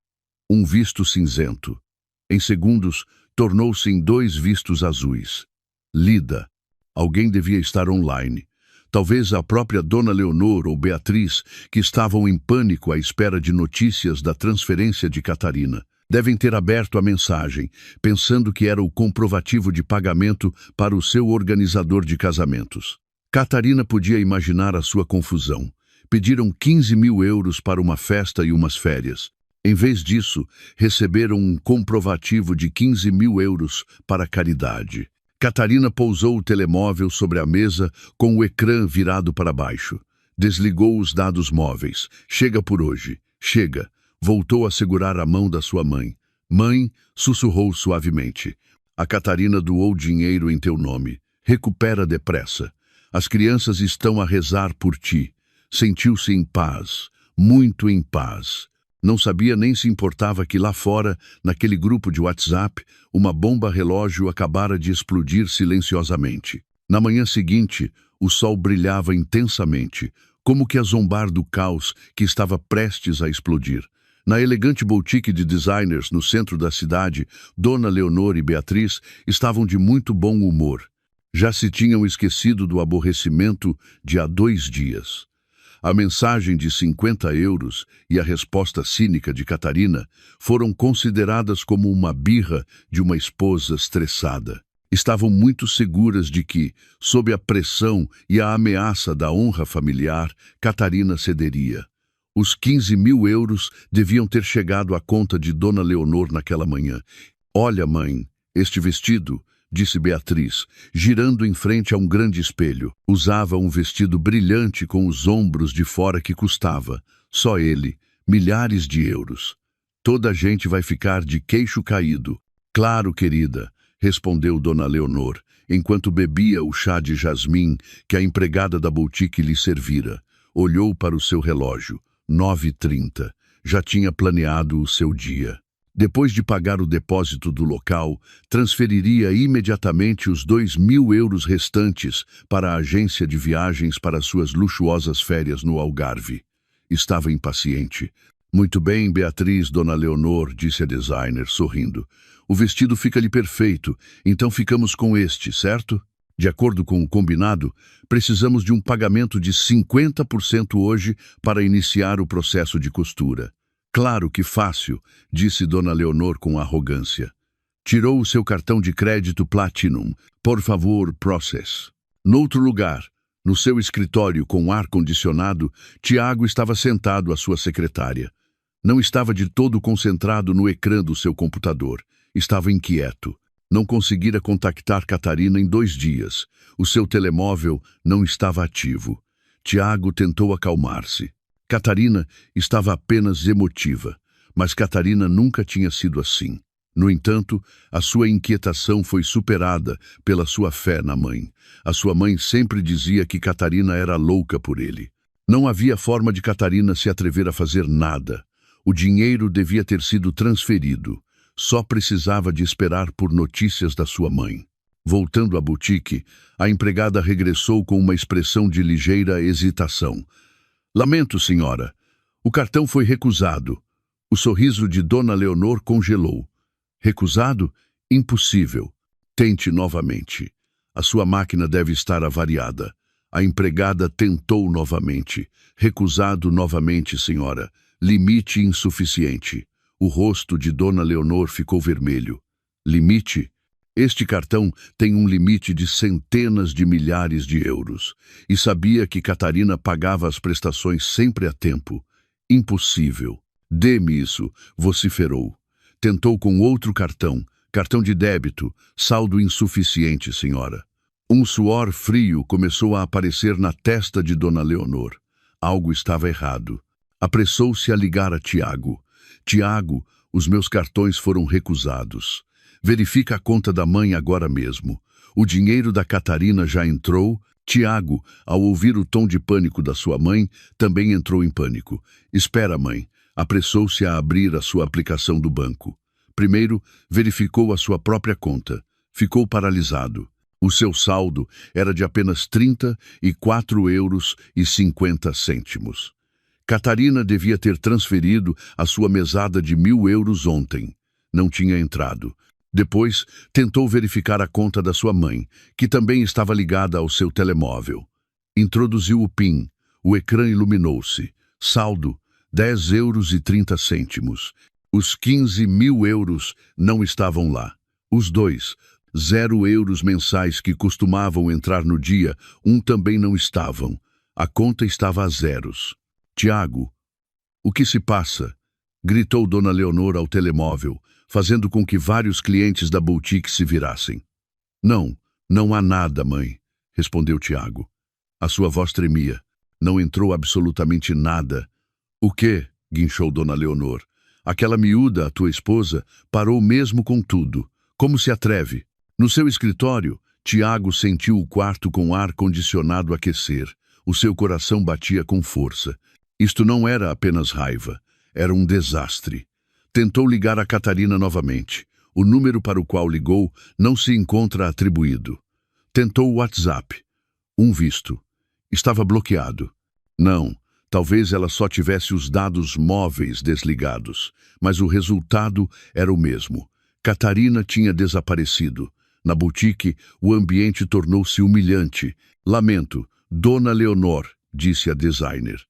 Um visto cinzento. Em segundos, tornou-se em 2 vistos azuis. Lida. Alguém devia estar online. Talvez a própria Dona Leonor ou Beatriz, que estavam em pânico à espera de notícias da transferência de Catarina. Devem ter aberto a mensagem, pensando que era o comprovativo de pagamento para o seu organizador de casamentos. Catarina podia imaginar a sua confusão. Pediram 15.000 euros para uma festa e umas férias. Em vez disso, receberam um comprovativo de 15.000 euros para caridade. Catarina pousou o telemóvel sobre a mesa com o ecrã virado para baixo. Desligou os dados móveis. Chega por hoje. Chega. Voltou a segurar a mão da sua mãe. Mãe, sussurrou suavemente. A Catarina doou dinheiro em teu nome. Recupera depressa. As crianças estão a rezar por ti. Sentiu-se em paz, muito em paz. Não sabia nem se importava que lá fora, naquele grupo de WhatsApp, uma bomba-relógio acabara de explodir silenciosamente. Na manhã seguinte, o sol brilhava intensamente, como que a zombar do caos que estava prestes a explodir. Na elegante boutique de designers no centro da cidade, Dona Leonor e Beatriz estavam de muito bom humor. Já se tinham esquecido do aborrecimento de há 2 dias. A mensagem de 50 euros e a resposta cínica de Catarina foram consideradas como uma birra de uma esposa estressada. Estavam muito seguras de que, sob a pressão e a ameaça da honra familiar, Catarina cederia. Os 15.000 euros deviam ter chegado à conta de Dona Leonor naquela manhã. Olha, mãe, este vestido, disse Beatriz, girando em frente a um grande espelho. Usava um vestido brilhante com os ombros de fora que custava, só ele, milhares de euros. Toda a gente vai ficar de queixo caído. Claro, querida, respondeu Dona Leonor, enquanto bebia o chá de jasmim que a empregada da boutique lhe servira. Olhou para o seu relógio. 9h30. Já tinha planeado o seu dia. Depois de pagar o depósito do local, transferiria imediatamente os 2.000 euros restantes para a agência de viagens para suas luxuosas férias no Algarve. Estava impaciente. Muito bem, Beatriz, Dona Leonor, disse a designer, sorrindo. O vestido fica-lhe perfeito, então ficamos com este, certo? De acordo com o combinado, precisamos de um pagamento de 50% hoje para iniciar o processo de costura. Claro que fácil, disse Dona Leonor com arrogância. Tirou o seu cartão de crédito Platinum. Por favor, process. Noutro lugar, no seu escritório com ar-condicionado, Tiago estava sentado à sua secretária. Não estava de todo concentrado no ecrã do seu computador. Estava inquieto. Não conseguira contactar Catarina em 2 dias. O seu telemóvel não estava ativo. Tiago tentou acalmar-se. Catarina estava apenas emotiva, mas Catarina nunca tinha sido assim. No entanto, a sua inquietação foi superada pela sua fé na mãe. A sua mãe sempre dizia que Catarina era louca por ele. Não havia forma de Catarina se atrever a fazer nada. O dinheiro devia ter sido transferido. Só precisava de esperar por notícias da sua mãe. Voltando à boutique, a empregada regressou com uma expressão de ligeira hesitação. Lamento, senhora. O cartão foi recusado. O sorriso de Dona Leonor congelou. Recusado? Impossível. Tente novamente. A sua máquina deve estar avariada. A empregada tentou novamente. Recusado novamente, senhora. Limite insuficiente. O rosto de Dona Leonor ficou vermelho. Limite? Este cartão tem um limite de centenas de milhares de euros. E sabia que Catarina pagava as prestações sempre a tempo. Impossível. Dê-me isso, vociferou. Tentou com outro cartão de débito, saldo insuficiente, senhora. Um suor frio começou a aparecer na testa de Dona Leonor. Algo estava errado. Apressou-se a ligar a Tiago. Tiago, os meus cartões foram recusados. Verifica a conta da mãe agora mesmo. O dinheiro da Catarina já entrou. Tiago, ao ouvir o tom de pânico da sua mãe, também entrou em pânico. Espera, mãe. Apressou-se a abrir a sua aplicação do banco. Primeiro, verificou a sua própria conta. Ficou paralisado. O seu saldo era de apenas 34,50 euros. Catarina devia ter transferido a sua mesada de 1.000 euros ontem. Não tinha entrado. Depois, tentou verificar a conta da sua mãe, que também estava ligada ao seu telemóvel. Introduziu o PIN. O ecrã iluminou-se. Saldo, 10,30 euros. Os 15.000 euros não estavam lá. Os 0 euros mensais que costumavam entrar no dia, também não estavam. A conta estava a zeros. Tiago, o que se passa? Gritou Dona Leonor ao telemóvel, fazendo com que vários clientes da boutique se virassem. Não há nada, mãe, respondeu Tiago. A sua voz tremia. Não entrou absolutamente nada. O quê? Guinchou Dona Leonor. Aquela miúda, a tua esposa, parou mesmo com tudo. Como se atreve? No seu escritório, Tiago sentiu o quarto com ar-condicionado aquecer. O seu coração batia com força. Isto não era apenas raiva, era um desastre. Tentou ligar a Catarina novamente. O número para o qual ligou não se encontra atribuído. Tentou o WhatsApp. Visto. Estava bloqueado. Não, talvez ela só tivesse os dados móveis desligados, mas o resultado era o mesmo. Catarina tinha desaparecido. Na boutique, o ambiente tornou-se humilhante. Lamento, Dona Leonor, disse a designer.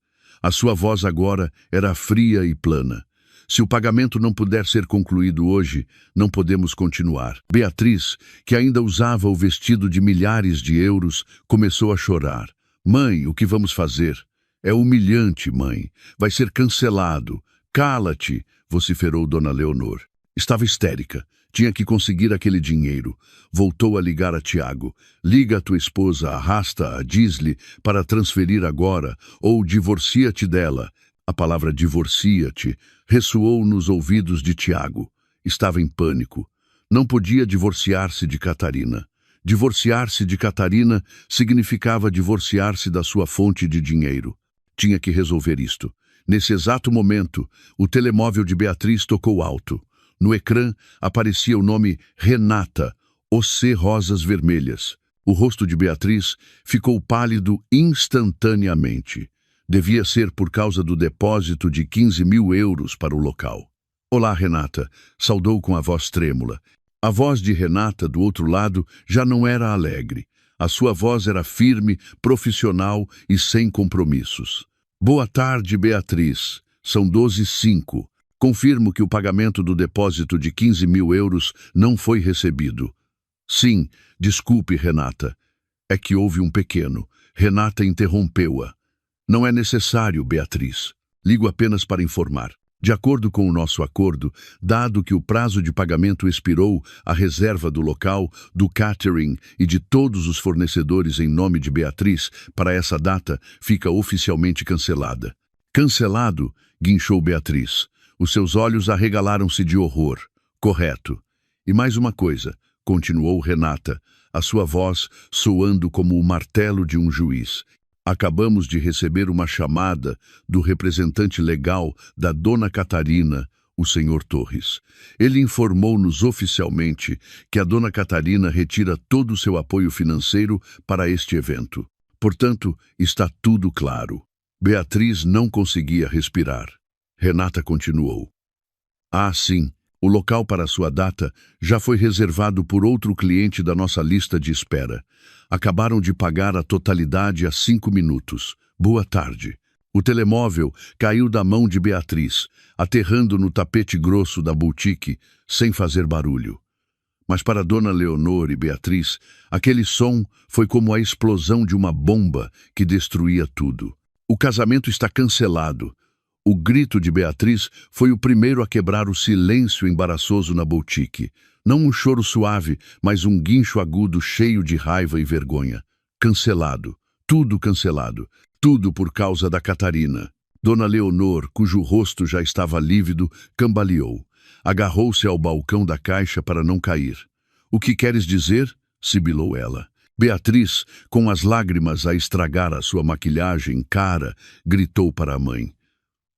A sua voz agora era fria e plana. Se o pagamento não puder ser concluído hoje, não podemos continuar. Beatriz, que ainda usava o vestido de milhares de euros, começou a chorar. Mãe, o que vamos fazer? É humilhante, mãe. Vai ser cancelado. Cala-te, vociferou Dona Leonor. Estava histérica. Tinha que conseguir aquele dinheiro. Voltou a ligar a Tiago. Liga a tua esposa, arrasta-a, diz-lhe para transferir agora, ou divorcia-te dela. A palavra divorcia-te ressoou nos ouvidos de Tiago. Estava em pânico. Não podia divorciar-se de Catarina. Divorciar-se de Catarina significava divorciar-se da sua fonte de dinheiro. Tinha que resolver isto. Nesse exato momento, o telemóvel de Beatriz tocou alto. No ecrã aparecia o nome Renata, OC Rosas Vermelhas. O rosto de Beatriz ficou pálido instantaneamente. Devia ser por causa do depósito de 15.000 euros para o local. Olá, Renata, saudou com a voz trêmula. A voz de Renata, do outro lado, já não era alegre. A sua voz era firme, profissional e sem compromissos. Boa tarde, Beatriz. São 12h05. Confirmo que o pagamento do depósito de 15.000 euros não foi recebido. Sim, desculpe, Renata. É que houve um pequeno. Renata interrompeu-a. Não é necessário, Beatriz. Ligo apenas para informar. De acordo com o nosso acordo, dado que o prazo de pagamento expirou, a reserva do local, do catering e de todos os fornecedores em nome de Beatriz para essa data fica oficialmente cancelada. Cancelado? Guinchou Beatriz. Os seus olhos arregalaram-se de horror. Correto. E mais uma coisa, continuou Renata, a sua voz soando como o martelo de um juiz. Acabamos de receber uma chamada do representante legal da Dona Catarina, o Sr. Torres. Ele informou-nos oficialmente que a Dona Catarina retira todo o seu apoio financeiro para este evento. Portanto, está tudo claro. Beatriz não conseguia respirar. Renata continuou. Ah, sim. O local para sua data já foi reservado por outro cliente da nossa lista de espera. Acabaram de pagar a totalidade há 5 minutos. Boa tarde. O telemóvel caiu da mão de Beatriz, aterrando no tapete grosso da boutique, sem fazer barulho. Mas para Dona Leonor e Beatriz, aquele som foi como a explosão de uma bomba que destruía tudo. O casamento está cancelado. O grito de Beatriz foi o primeiro a quebrar o silêncio embaraçoso na boutique. Não um choro suave, mas um guincho agudo cheio de raiva e vergonha. Cancelado. Tudo cancelado. Tudo por causa da Catarina. Dona Leonor, cujo rosto já estava lívido, cambaleou. Agarrou-se ao balcão da caixa para não cair. O que queres dizer? Sibilou ela. Beatriz, com as lágrimas a estragar a sua maquilhagem cara, gritou para a mãe.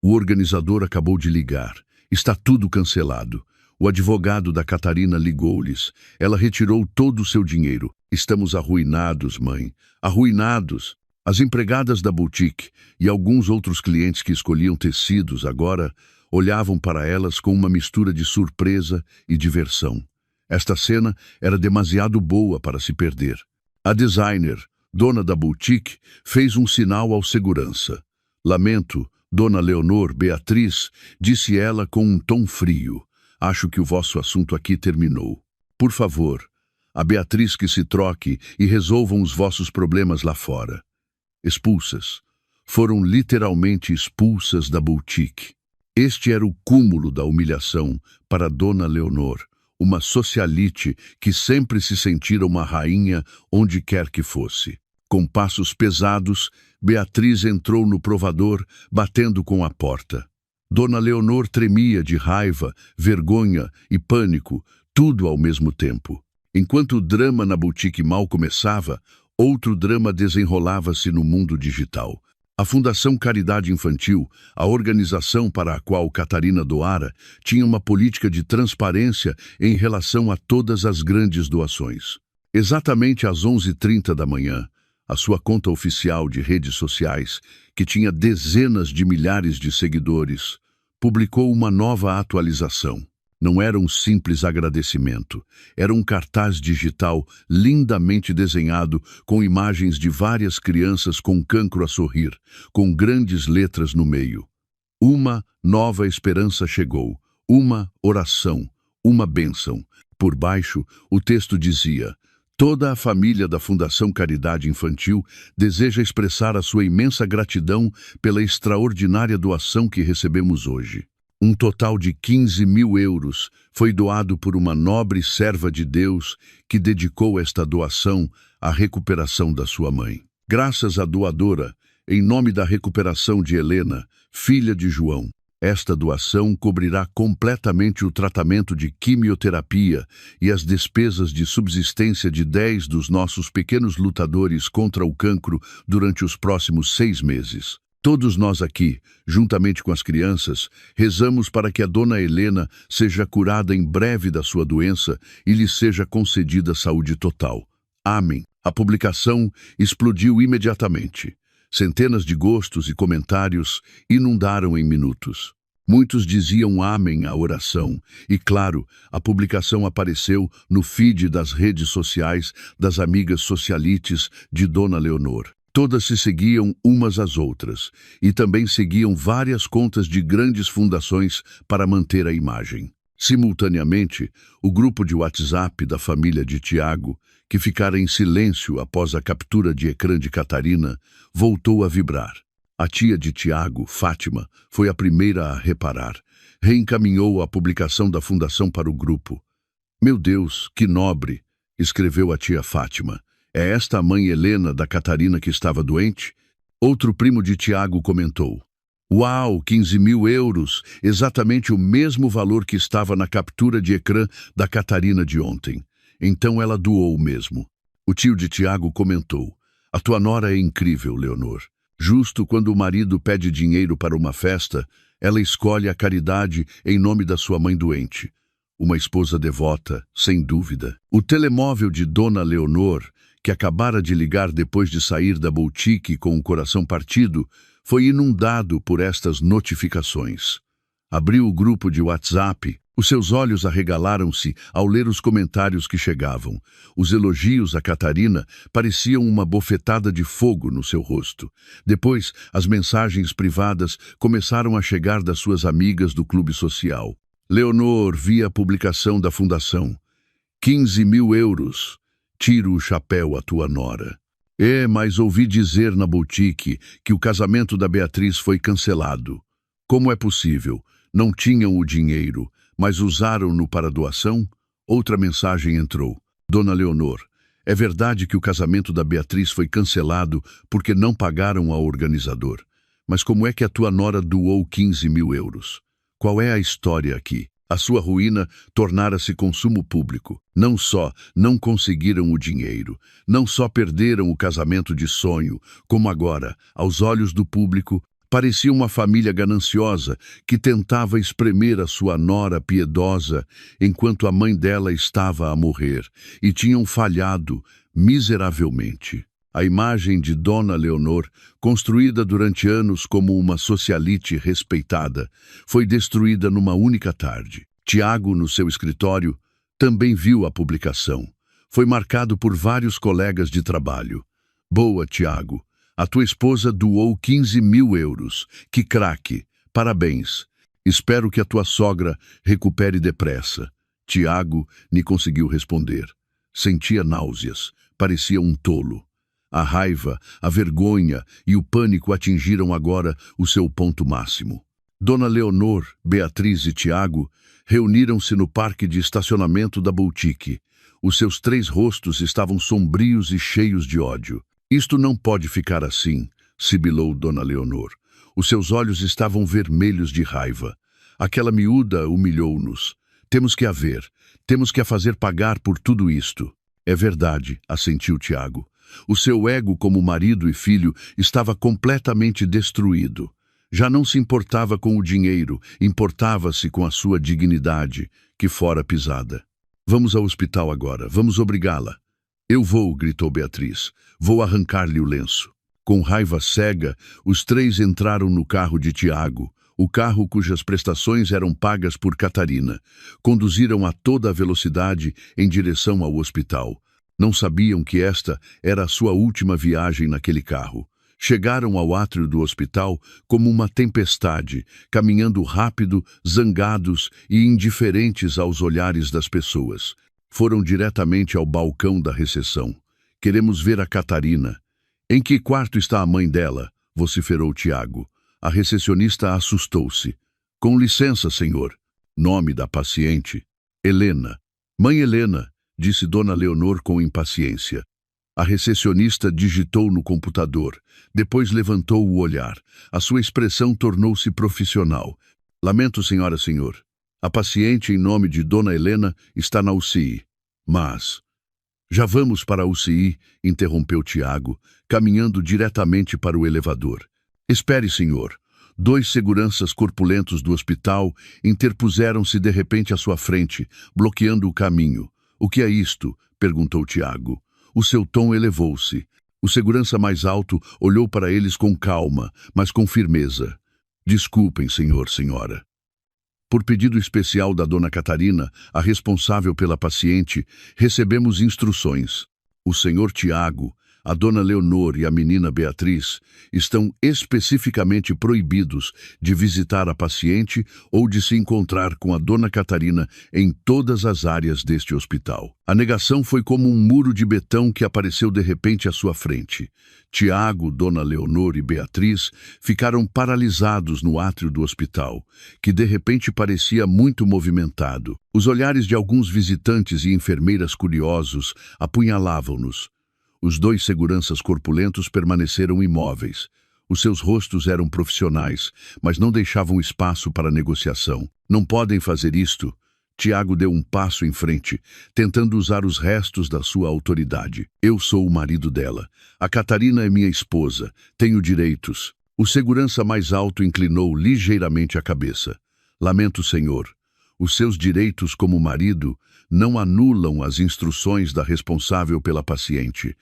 O organizador acabou de ligar. Está tudo cancelado. O advogado da Catarina ligou-lhes. Ela retirou todo o seu dinheiro. Estamos arruinados, mãe. Arruinados. As empregadas da boutique e alguns outros clientes que escolhiam tecidos agora olhavam para elas com uma mistura de surpresa e diversão. Esta cena era demasiado boa para se perder. A designer, dona da boutique, fez um sinal ao segurança. Lamento, Dona Leonor, Beatriz, disse ela com um tom frio. Acho que o vosso assunto aqui terminou. Por favor, a Beatriz que se troque e resolvam os vossos problemas lá fora. Expulsas. Foram literalmente expulsas da boutique. Este era o cúmulo da humilhação para Dona Leonor, uma socialite que sempre se sentira uma rainha onde quer que fosse. Com passos pesados, Beatriz entrou no provador, batendo com a porta. Dona Leonor tremia de raiva, vergonha e pânico, tudo ao mesmo tempo. Enquanto o drama na boutique mal começava, outro drama desenrolava-se no mundo digital. A Fundação Caridade Infantil, a organização para a qual Catarina doara, tinha uma política de transparência em relação a todas as grandes doações. Exatamente às 11h30 da manhã, a sua conta oficial de redes sociais, que tinha dezenas de milhares de seguidores, publicou uma nova atualização. Não era um simples agradecimento, era um cartaz digital lindamente desenhado com imagens de várias crianças com cancro a sorrir, com grandes letras no meio. Uma nova esperança chegou, uma oração, uma bênção. Por baixo, o texto dizia: toda a família da Fundação Caridade Infantil deseja expressar a sua imensa gratidão pela extraordinária doação que recebemos hoje. Um total de 15.000 euros foi doado por uma nobre serva de Deus que dedicou esta doação à recuperação da sua mãe. Graças à doadora, em nome da recuperação de Helena, filha de João, esta doação cobrirá completamente o tratamento de quimioterapia e as despesas de subsistência de 10 dos nossos pequenos lutadores contra o cancro durante os próximos 6 meses. Todos nós aqui, juntamente com as crianças, rezamos para que a dona Helena seja curada em breve da sua doença e lhe seja concedida saúde total. Amém. A publicação explodiu imediatamente. Centenas de gostos e comentários inundaram em minutos. Muitos diziam amém à oração e, claro, a publicação apareceu no feed das redes sociais das amigas socialites de Dona Leonor. Todas se seguiam umas às outras e também seguiam várias contas de grandes fundações para manter a imagem. Simultaneamente, o grupo de WhatsApp da família de Tiago, que ficara em silêncio após a captura de ecrã de Catarina, voltou a vibrar. A tia de Tiago, Fátima, foi a primeira a reparar. Reencaminhou a publicação da fundação para o grupo. "Meu Deus, que nobre!", escreveu a tia Fátima. "É esta a mãe Helena da Catarina que estava doente?" Outro primo de Tiago comentou: "Uau, 15.000 euros, exatamente o mesmo valor que estava na captura de ecrã da Catarina de ontem. Então ela doou mesmo." O tio de Tiago comentou: "A tua nora é incrível, Leonor. Justo quando o marido pede dinheiro para uma festa, ela escolhe a caridade em nome da sua mãe doente. Uma esposa devota, sem dúvida." O telemóvel de Dona Leonor, que acabara de ligar depois de sair da boutique com o coração partido, foi inundado por estas notificações. Abriu o grupo de WhatsApp. Os seus olhos arregalaram-se ao ler os comentários que chegavam. Os elogios a Catarina pareciam uma bofetada de fogo no seu rosto. Depois, as mensagens privadas começaram a chegar das suas amigas do clube social. Leonor via a publicação da fundação. 15.000 euros. Tiro o chapéu à tua nora. Mas ouvi dizer na boutique que o casamento da Beatriz foi cancelado. Como é possível? Não tinham o dinheiro, mas usaram-no para doação? Outra mensagem entrou. Dona Leonor, é verdade que o casamento da Beatriz foi cancelado porque não pagaram ao organizador. Mas como é que a tua nora doou 15.000 euros? Qual é a história aqui? A sua ruína tornara-se consumo público. Não só não conseguiram o dinheiro, não só perderam o casamento de sonho, como agora, aos olhos do público, parecia uma família gananciosa que tentava espremer a sua nora piedosa enquanto a mãe dela estava a morrer, e tinham falhado miseravelmente. A imagem de Dona Leonor, construída durante anos como uma socialite respeitada, foi destruída numa única tarde. Tiago, no seu escritório, também viu a publicação. Foi marcado por vários colegas de trabalho. "Boa, Tiago. A tua esposa doou 15.000 euros. Que craque! Parabéns. Espero que a tua sogra recupere depressa." Tiago nem conseguiu responder. Sentia náuseas. Parecia um tolo. A raiva, a vergonha e o pânico atingiram agora o seu ponto máximo. Dona Leonor, Beatriz e Tiago reuniram-se no parque de estacionamento da boutique. Os seus 3 rostos estavam sombrios e cheios de ódio. "Isto não pode ficar assim", sibilou Dona Leonor. Os seus olhos estavam vermelhos de raiva. "Aquela miúda humilhou-nos. Temos que a ver. Temos que a fazer pagar por tudo isto." "É verdade", assentiu Tiago. O seu ego como marido e filho estava completamente destruído. Já não se importava com o dinheiro, importava-se com a sua dignidade, que fora pisada. "Vamos ao hospital agora, vamos obrigá-la." "Eu vou", gritou Beatriz. "Vou arrancar-lhe o lenço." Com raiva cega, os 3 entraram no carro de Tiago, o carro cujas prestações eram pagas por Catarina. Conduziram a toda a velocidade em direção ao hospital. Não sabiam que esta era a sua última viagem naquele carro. Chegaram ao átrio do hospital como uma tempestade, caminhando rápido, zangados e indiferentes aos olhares das pessoas. Foram diretamente ao balcão da recepção. "Queremos ver a Catarina." "Em que quarto está a mãe dela?" vociferou Tiago. A recepcionista assustou-se. "Com licença, senhor." Nome da paciente: Helena. "Mãe Helena", disse Dona Leonor com impaciência. A recepcionista digitou no computador, depois levantou o olhar. A sua expressão tornou-se profissional. "Lamento, senhor. A paciente, em nome de Dona Helena, está na UCI." "Mas..." "Já vamos para a UCI", interrompeu Tiago, caminhando diretamente para o elevador. Espere, senhor. 2 seguranças corpulentos do hospital interpuseram-se de repente à sua frente, bloqueando o caminho. O que é isto? Perguntou Tiago. O seu tom elevou-se. O segurança mais alto olhou para eles com calma, mas com firmeza. Desculpem, senhor, senhora. Por pedido especial da dona Catarina, a responsável pela paciente, recebemos instruções. O senhor Tiago, a dona Leonor e a menina Beatriz estão especificamente proibidos de visitar a paciente ou de se encontrar com a dona Catarina em todas as áreas deste hospital. A negação foi como um muro de betão que apareceu de repente à sua frente. Tiago, dona Leonor e Beatriz ficaram paralisados no átrio do hospital, que de repente parecia muito movimentado. Os olhares de alguns visitantes e enfermeiras curiosos apunhalavam-nos. Os 2 seguranças corpulentos permaneceram imóveis. Os seus rostos eram profissionais, mas não deixavam espaço para negociação. Não podem fazer isto. Tiago deu um passo em frente, tentando usar os restos da sua autoridade. Eu sou o marido dela. A Catarina é minha esposa. Tenho direitos. O segurança mais alto inclinou ligeiramente a cabeça. Lamento, senhor. Os seus direitos como marido não anulam as instruções da responsável pela paciente.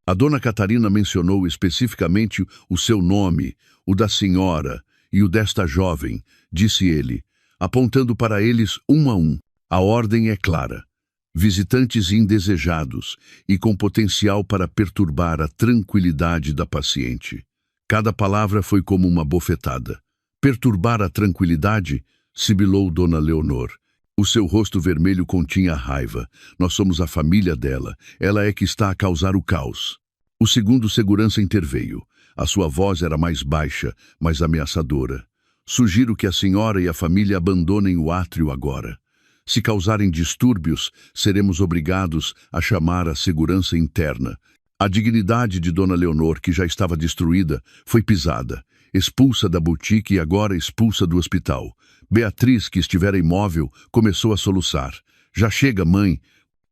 A dona Catarina mencionou especificamente o seu nome, o da senhora e o desta jovem, disse ele, apontando para eles um a um. A ordem é clara. Visitantes indesejados e com potencial para perturbar a tranquilidade da paciente. Cada palavra foi como uma bofetada. Perturbar a tranquilidade? Sibilou dona Leonor. O seu rosto vermelho continha raiva. Nós somos a família dela. Ela é que está a causar o caos. O segundo segurança interveio. A sua voz era mais baixa, mais ameaçadora. Sugiro que a senhora e a família abandonem o átrio agora. Se causarem distúrbios, seremos obrigados a chamar a segurança interna. A dignidade de dona Leonor, que já estava destruída, foi pisada. Expulsa da boutique e agora expulsa do hospital. Beatriz, que estivera imóvel, começou a soluçar. Já chega, mãe.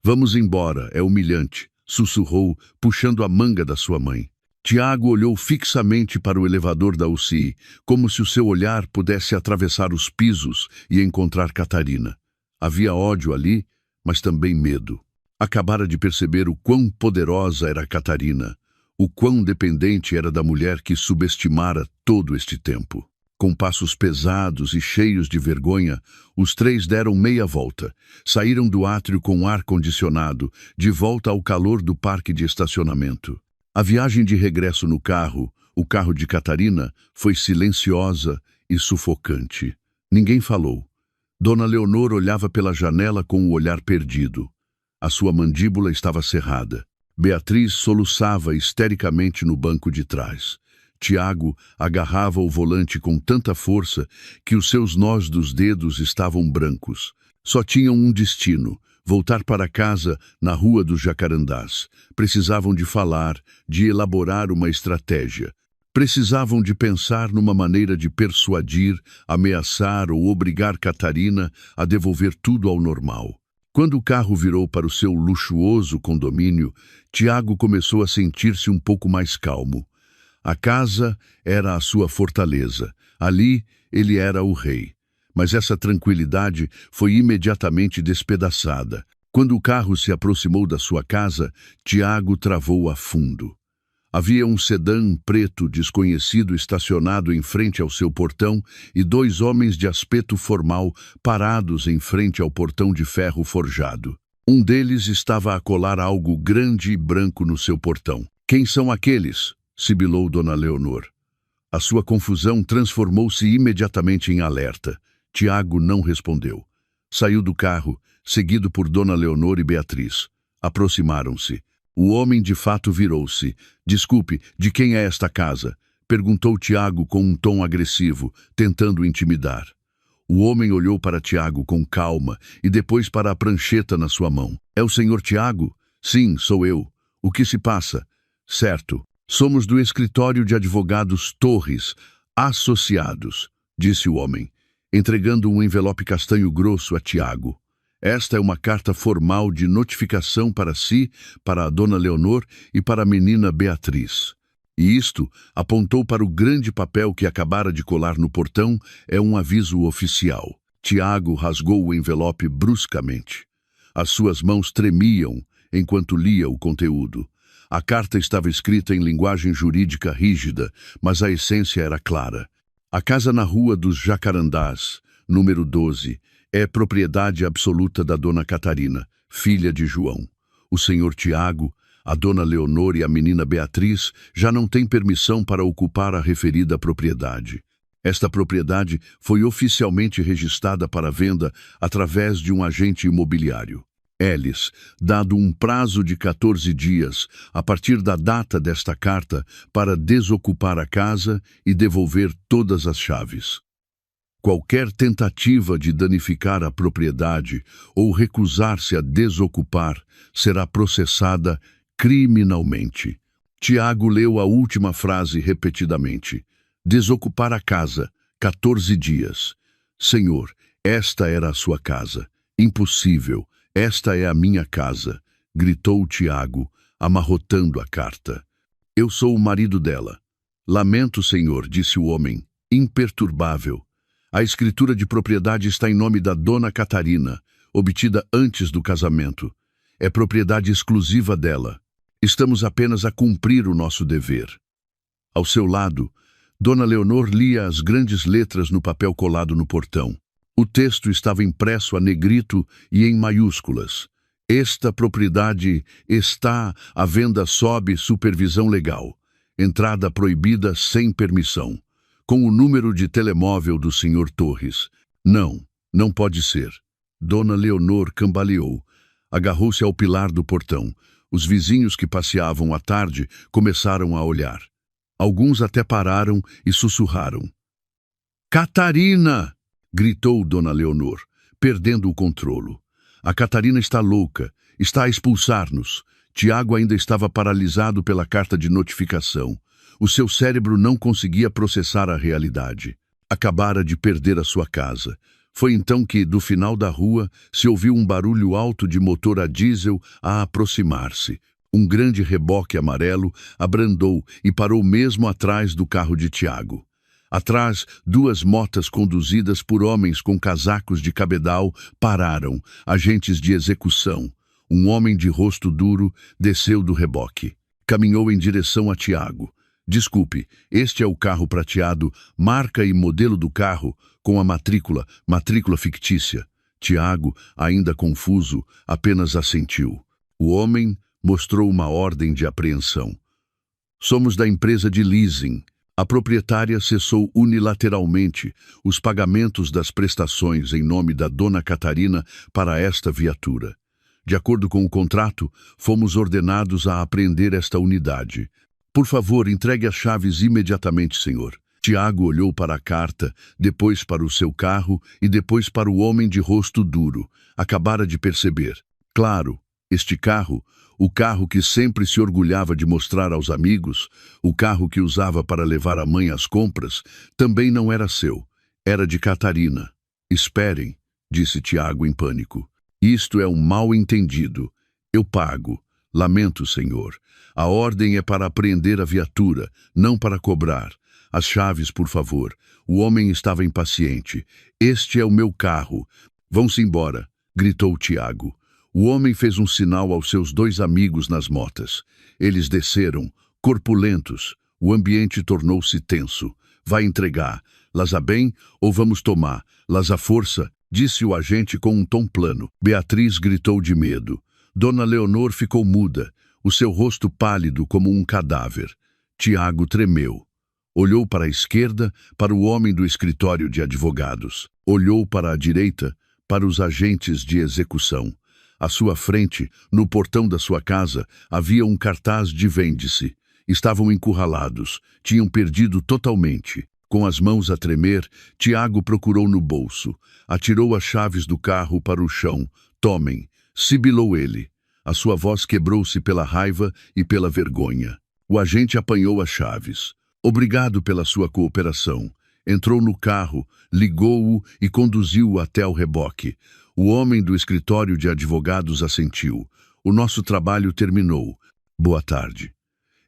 Vamos embora, é humilhante, sussurrou, puxando a manga da sua mãe. Tiago olhou fixamente para o elevador da UCI, como se o seu olhar pudesse atravessar os pisos e encontrar Catarina. Havia ódio ali, mas também medo. Acabara de perceber o quão poderosa era Catarina, o quão dependente era da mulher que subestimara todo este tempo. Com passos pesados e cheios de vergonha, os 3 deram meia volta. Saíram do átrio com ar-condicionado, de volta ao calor do parque de estacionamento. A viagem de regresso no carro, o carro de Catarina, foi silenciosa e sufocante. Ninguém falou. Dona Leonor olhava pela janela com o olhar perdido. A sua mandíbula estava cerrada. Beatriz soluçava histericamente no banco de trás. Tiago agarrava o volante com tanta força que os seus nós dos dedos estavam brancos. Só tinham um destino: voltar para casa na Rua dos Jacarandás. Precisavam de falar, de elaborar uma estratégia. Precisavam de pensar numa maneira de persuadir, ameaçar ou obrigar Catarina a devolver tudo ao normal. Quando o carro virou para o seu luxuoso condomínio, Tiago começou a sentir-se um pouco mais calmo. A casa era a sua fortaleza. Ali, ele era o rei. Mas essa tranquilidade foi imediatamente despedaçada. Quando o carro se aproximou da sua casa, Tiago travou a fundo. Havia um sedã preto desconhecido estacionado em frente ao seu portão e 2 homens de aspecto formal parados em frente ao portão de ferro forjado. Um deles estava a colar algo grande e branco no seu portão. Quem são aqueles? Sibilou dona Leonor. A sua confusão transformou-se imediatamente em alerta. Tiago não respondeu. Saiu do carro, seguido por dona Leonor e Beatriz. Aproximaram-se. O homem de fato virou-se. Desculpe, de quem é esta casa? Perguntou Tiago com um tom agressivo, tentando intimidar. O homem olhou para Tiago com calma e depois para a prancheta na sua mão. É o senhor Tiago? Sim, sou eu. O que se passa? Certo. Somos do escritório de advogados Torres, associados, disse o homem, entregando um envelope castanho grosso a Tiago. Esta é uma carta formal de notificação para si, para a dona Leonor e para a menina Beatriz. E isto, apontou para o grande papel que acabara de colar no portão, é um aviso oficial. Tiago rasgou o envelope bruscamente. As suas mãos tremiam enquanto lia o conteúdo. A carta estava escrita em linguagem jurídica rígida, mas a essência era clara. A casa na Rua dos Jacarandás, número 12, é propriedade absoluta da dona Catarina, filha de João. O senhor Tiago, a dona Leonor e a menina Beatriz já não têm permissão para ocupar a referida propriedade. Esta propriedade foi oficialmente registrada para venda através de um agente imobiliário. Eles, dado um prazo de 14 dias, a partir da data desta carta, para desocupar a casa e devolver todas as chaves. Qualquer tentativa de danificar a propriedade ou recusar-se a desocupar será processada criminalmente. Tiago leu a última frase repetidamente. Desocupar a casa, 14 dias. Senhor, esta era a sua casa. Impossível. Esta é a minha casa, gritou Tiago, amarrotando a carta. Eu sou o marido dela. Lamento, senhor, disse o homem, imperturbável. A escritura de propriedade está em nome da dona Catarina, obtida antes do casamento. É propriedade exclusiva dela. Estamos apenas a cumprir o nosso dever. Ao seu lado, dona Leonor lia as grandes letras no papel colado no portão. O texto estava impresso a negrito e em maiúsculas. Esta propriedade está à venda sob supervisão legal. Entrada proibida sem permissão. Com o número de telemóvel do Sr. Torres. Não, não pode ser. Dona Leonor cambaleou. Agarrou-se ao pilar do portão. Os vizinhos que passeavam à tarde começaram a olhar. Alguns até pararam e sussurraram. Catarina! Gritou Dona Leonor, perdendo o controlo. A Catarina está louca, está a expulsar-nos. Tiago ainda estava paralisado pela carta de notificação. O seu cérebro não conseguia processar a realidade. Acabara de perder a sua casa. Foi então que, do final da rua, se ouviu um barulho alto de motor a diesel a aproximar-se. Um grande reboque amarelo abrandou e parou mesmo atrás do carro de Tiago. Atrás, duas motas conduzidas por homens com casacos de cabedal pararam, agentes de execução. Um homem de rosto duro desceu do reboque. Caminhou em direção a Tiago. Desculpe, este é o carro prateado, marca e modelo do carro, com a matrícula fictícia. Tiago, ainda confuso, apenas assentiu. O homem mostrou uma ordem de apreensão. Somos da empresa de leasing. A proprietária cessou unilateralmente os pagamentos das prestações em nome da dona Catarina para esta viatura. De acordo com o contrato, fomos ordenados a apreender esta unidade. Por favor, entregue as chaves imediatamente, senhor. Tiago olhou para a carta, depois para o seu carro e depois para o homem de rosto duro. Acabara de perceber. Claro, este carro, o carro que sempre se orgulhava de mostrar aos amigos, o carro que usava para levar a mãe às compras, também não era seu. Era de Catarina. Esperem, disse Tiago em pânico. Isto é um mal-entendido. Eu pago. Lamento, senhor. A ordem é para apreender a viatura, não para cobrar. As chaves, por favor. O homem estava impaciente. Este é o meu carro. Vão-se embora, gritou Tiago. O homem fez um sinal aos seus dois amigos nas motas. Eles desceram, corpulentos. O ambiente tornou-se tenso. Vai entregar. Las a bem ou vamos tomar? Las a força, disse o agente com um tom plano. Beatriz gritou de medo. Dona Leonor ficou muda, o seu rosto pálido como um cadáver. Tiago tremeu. Olhou para a esquerda, para o homem do escritório de advogados. Olhou para a direita, para os agentes de execução. À sua frente, no portão da sua casa, havia um cartaz de vende-se. Estavam encurralados, tinham perdido totalmente. Com as mãos a tremer, Tiago procurou no bolso. Atirou as chaves do carro para o chão. Tomem, sibilou ele. A sua voz quebrou-se pela raiva e pela vergonha. O agente apanhou as chaves. Obrigado pela sua cooperação. Entrou no carro, ligou-o e conduziu-o até ao reboque. O homem do escritório de advogados assentiu. O nosso trabalho terminou. Boa tarde.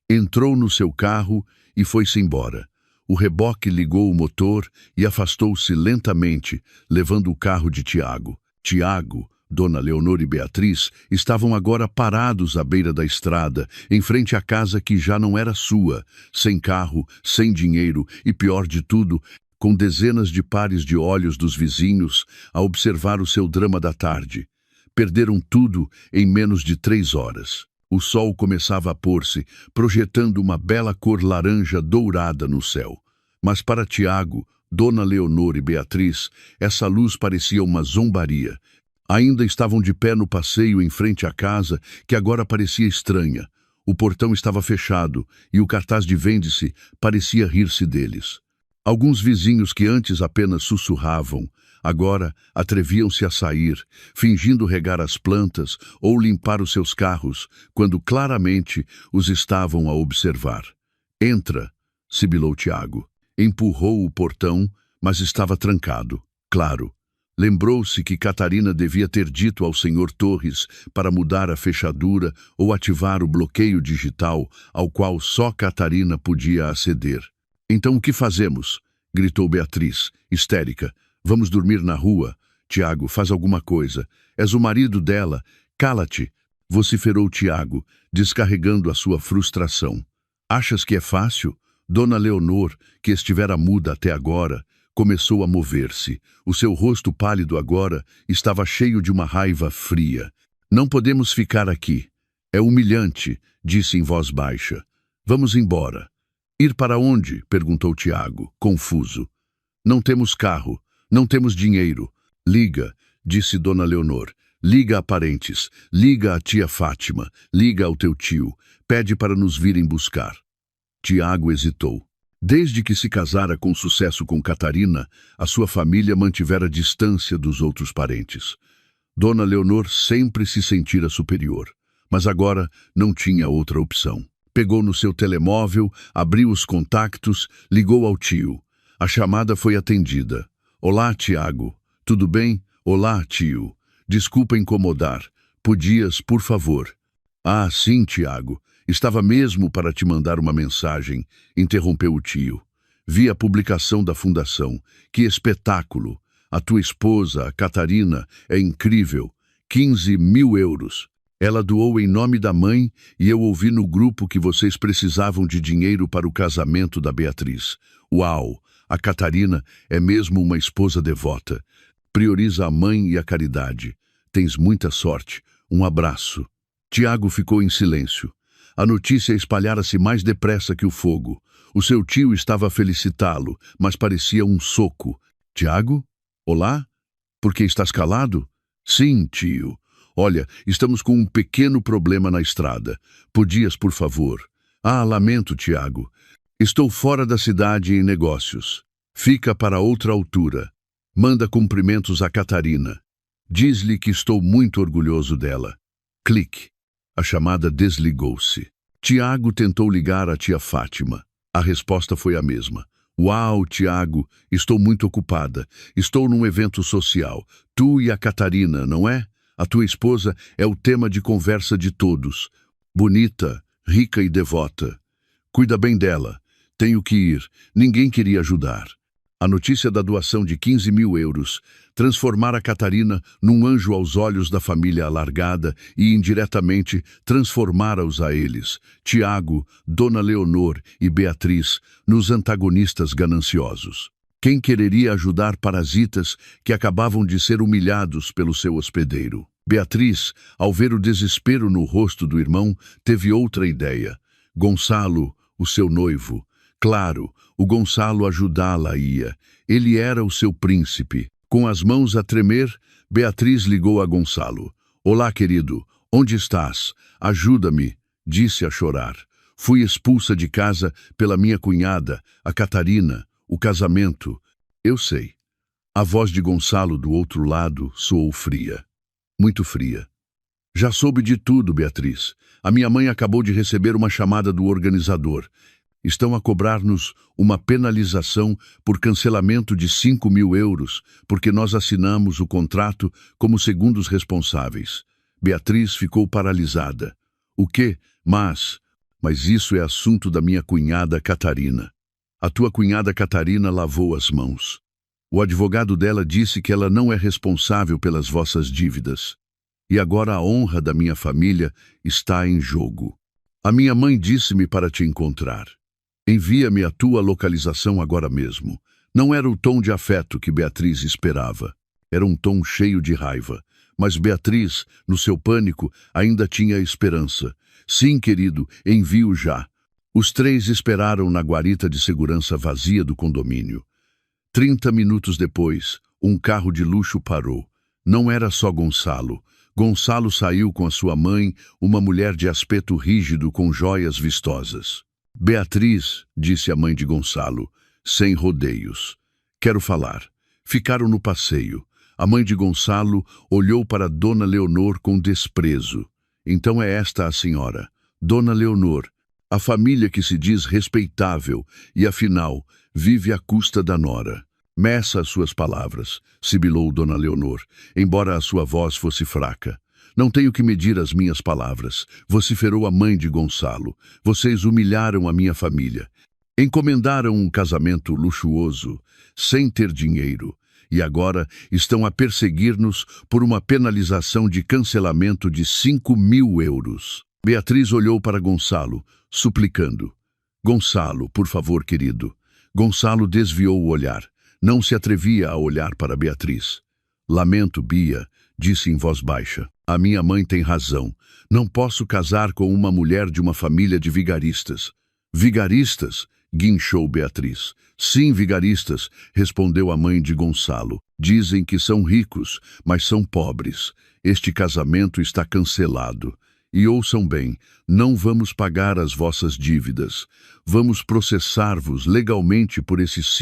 Entrou no seu carro e foi-se embora. O reboque ligou o motor e afastou-se lentamente, levando o carro de Tiago. Tiago, Dona Leonor e Beatriz estavam agora parados à beira da estrada, em frente à casa que já não era sua, sem carro, sem dinheiro e, pior de tudo, com dezenas de pares de olhos dos vizinhos a observar o seu drama da tarde. Perderam tudo em menos de 3 horas. O sol começava a pôr-se, projetando uma bela cor laranja dourada no céu. Mas para Tiago, Dona Leonor e Beatriz, essa luz parecia uma zombaria. Ainda estavam de pé no passeio em frente à casa, que agora parecia estranha. O portão estava fechado e o cartaz de vende-se parecia rir-se deles. Alguns vizinhos que antes apenas sussurravam, agora atreviam-se a sair, fingindo regar as plantas ou limpar os seus carros, quando claramente os estavam a observar. "Entra", sibilou Tiago. Empurrou o portão, mas estava trancado. Claro. Lembrou-se que Catarina devia ter dito ao Sr. Torres para mudar a fechadura ou ativar o bloqueio digital, ao qual só Catarina podia aceder. "Então o que fazemos?", gritou Beatriz, histérica. "Vamos dormir na rua? Tiago, faz alguma coisa. És o marido dela. Cala-te", vociferou Tiago, descarregando a sua frustração. "Achas que é fácil?" Dona Leonor, que estivera muda até agora, começou a mover-se. O seu rosto pálido agora estava cheio de uma raiva fria. "Não podemos ficar aqui. É humilhante", disse em voz baixa. "Vamos embora." "Ir para onde?", perguntou Tiago, confuso. "Não temos carro, não temos dinheiro." "Liga", disse Dona Leonor. "Liga a parentes, liga à tia Fátima, liga ao teu tio, pede para nos virem buscar." Tiago hesitou. Desde que se casara com sucesso com Catarina, a sua família mantivera distância dos outros parentes. Dona Leonor sempre se sentira superior, mas agora não tinha outra opção. Pegou no seu telemóvel, abriu os contactos, ligou ao tio. A chamada foi atendida. "Olá, Tiago. Tudo bem? Olá, tio. Desculpa incomodar. Podias, por favor?" "Ah, sim, Tiago. Estava mesmo para te mandar uma mensagem", interrompeu o tio. "Vi a publicação da fundação. Que espetáculo! A tua esposa, a Catarina, é incrível. 15.000 euros. Ela doou em nome da mãe e eu ouvi no grupo que vocês precisavam de dinheiro para o casamento da Beatriz. Uau! A Catarina é mesmo uma esposa devota. Prioriza a mãe e a caridade. Tens muita sorte. Um abraço." Tiago ficou em silêncio. A notícia espalhara-se mais depressa que o fogo. O seu tio estava a felicitá-lo, mas parecia um soco. "Tiago? Olá? Por que estás calado?" "Sim, tio. Olha, estamos com um pequeno problema na estrada. Podias, por favor?" "Ah, lamento, Tiago. Estou fora da cidade em negócios. Fica para outra altura. Manda cumprimentos a Catarina. Diz-lhe que estou muito orgulhoso dela." Clique. A chamada desligou-se. Tiago tentou ligar à tia Fátima. A resposta foi a mesma. "Uau, Tiago, estou muito ocupada. Estou num evento social. Tu e a Catarina, não é? A tua esposa é o tema de conversa de todos. Bonita, rica e devota. Cuida bem dela. Tenho que ir. Ninguém queria ajudar." A notícia da doação de 15.000 euros transformara Catarina num anjo aos olhos da família alargada e, indiretamente, transformara-os a eles, Tiago, Dona Leonor e Beatriz, nos antagonistas gananciosos. Quem quereria ajudar parasitas que acabavam de ser humilhados pelo seu hospedeiro? Beatriz, ao ver o desespero no rosto do irmão, teve outra ideia. Gonçalo, o seu noivo. Claro, o Gonçalo ajudá-la ia. Ele era o seu príncipe. Com as mãos a tremer, Beatriz ligou a Gonçalo. "Olá, querido. Onde estás? Ajuda-me", disse a chorar. "Fui expulsa de casa pela minha cunhada, a Catarina. O casamento." "Eu sei." A voz de Gonçalo do outro lado soou fria. Muito fria. "Já soube de tudo, Beatriz. A minha mãe acabou de receber uma chamada do organizador. Estão a cobrar-nos uma penalização por cancelamento de 5.000 euros, porque nós assinamos o contrato como segundos responsáveis." Beatriz ficou paralisada. "O quê? Mas Mas isso é assunto da minha cunhada Catarina. A tua cunhada Catarina lavou as mãos. O advogado dela disse que ela não é responsável pelas vossas dívidas. E agora a honra da minha família está em jogo. A minha mãe disse-me para te encontrar. Envia-me a tua localização agora mesmo. Não era o tom de afeto que Beatriz esperava. Era um tom cheio de raiva. Mas Beatriz, no seu pânico, ainda tinha esperança. Sim, querido, envio já. Os três esperaram na guarita de segurança vazia do condomínio. 30 minutos depois, um carro de luxo parou. Não era só Gonçalo. Gonçalo saiu com a sua mãe, uma mulher de aspecto rígido com joias vistosas. Beatriz, disse a mãe de Gonçalo, sem rodeios. Quero falar. Ficaram no passeio. A mãe de Gonçalo olhou para Dona Leonor com desprezo. Então é esta a senhora, Dona Leonor, a família que se diz respeitável e, afinal, vive à custa da nora. Meça as suas palavras, sibilou Dona Leonor, embora a sua voz fosse fraca. Não tenho que medir as minhas palavras, vociferou a mãe de Gonçalo. Vocês humilharam a minha família. Encomendaram um casamento luxuoso, sem ter dinheiro, e agora estão a perseguir-nos por uma penalização de cancelamento de 5.000 euros. Beatriz olhou para Gonçalo, suplicando. Gonçalo, por favor, querido. Gonçalo desviou o olhar. Não se atrevia a olhar para Beatriz. Lamento, Bia, disse em voz baixa. A minha mãe tem razão. Não posso casar com uma mulher de uma família de vigaristas. Vigaristas? Guinchou Beatriz. Sim, vigaristas, respondeu a mãe de Gonçalo. Dizem que são ricos, mas são pobres. Este casamento está cancelado. E ouçam bem, não vamos pagar as vossas dívidas. Vamos processar-vos legalmente por esses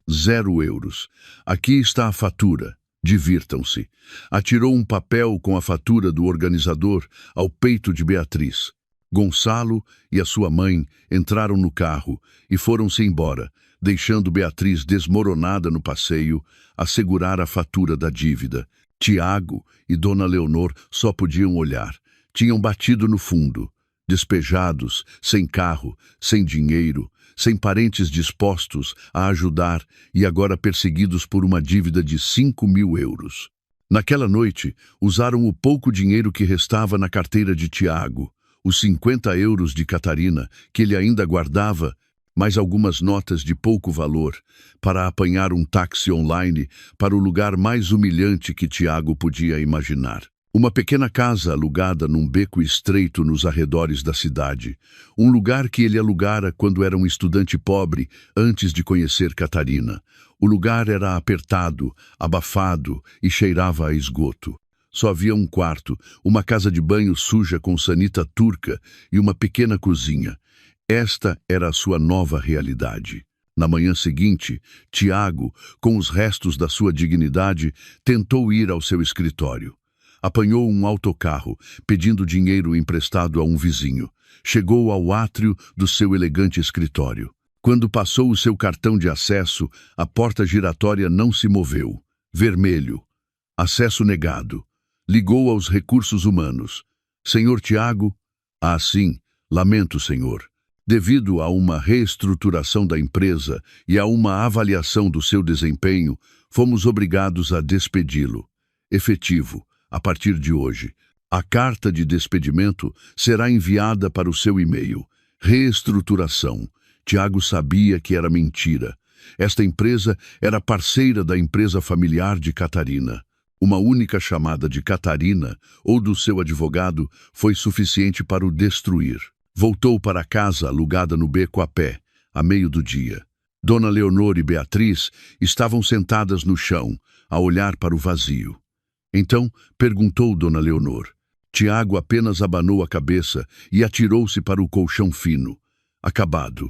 0 euros. Aqui está a fatura. Divirtam-se. Atirou um papel com a fatura do organizador ao peito de Beatriz. Gonçalo e a sua mãe entraram no carro e foram-se embora, deixando Beatriz desmoronada no passeio a segurar a fatura da dívida. Tiago e Dona Leonor só podiam olhar. Tinham batido no fundo, despejados, sem carro, sem dinheiro, sem parentes dispostos a ajudar e agora perseguidos por uma dívida de 5.000 euros. Naquela noite, usaram o pouco dinheiro que restava na carteira de Tiago, os 50 euros de Catarina, que ele ainda guardava, mais algumas notas de pouco valor, para apanhar um táxi online para o lugar mais humilhante que Tiago podia imaginar. Uma pequena casa alugada num beco estreito nos arredores da cidade. Um lugar que ele alugara quando era um estudante pobre, antes de conhecer Catarina. O lugar era apertado, abafado e cheirava a esgoto. Só havia um quarto, uma casa de banho suja com sanita turca e uma pequena cozinha. Esta era a sua nova realidade. Na manhã seguinte, Tiago, com os restos da sua dignidade, tentou ir ao seu escritório. Apanhou um autocarro, pedindo dinheiro emprestado a um vizinho. Chegou ao átrio do seu elegante escritório. Quando passou o seu cartão de acesso, a porta giratória não se moveu. Vermelho. Acesso negado. Ligou aos recursos humanos. Senhor Tiago? Ah, sim. Lamento, senhor. Devido a uma reestruturação da empresa e a uma avaliação do seu desempenho, fomos obrigados a despedi-lo. Efetivo. A partir de hoje, a carta de despedimento será enviada para o seu e-mail. Reestruturação. Tiago sabia que era mentira. Esta empresa era parceira da empresa familiar de Catarina. Uma única chamada de Catarina ou do seu advogado foi suficiente para o destruir. Voltou para casa alugada no beco a pé, a meio do dia. Dona Leonor e Beatriz estavam sentadas no chão, a olhar para o vazio. Então, perguntou Dona Leonor. Tiago apenas abanou a cabeça e atirou-se para o colchão fino. Acabado.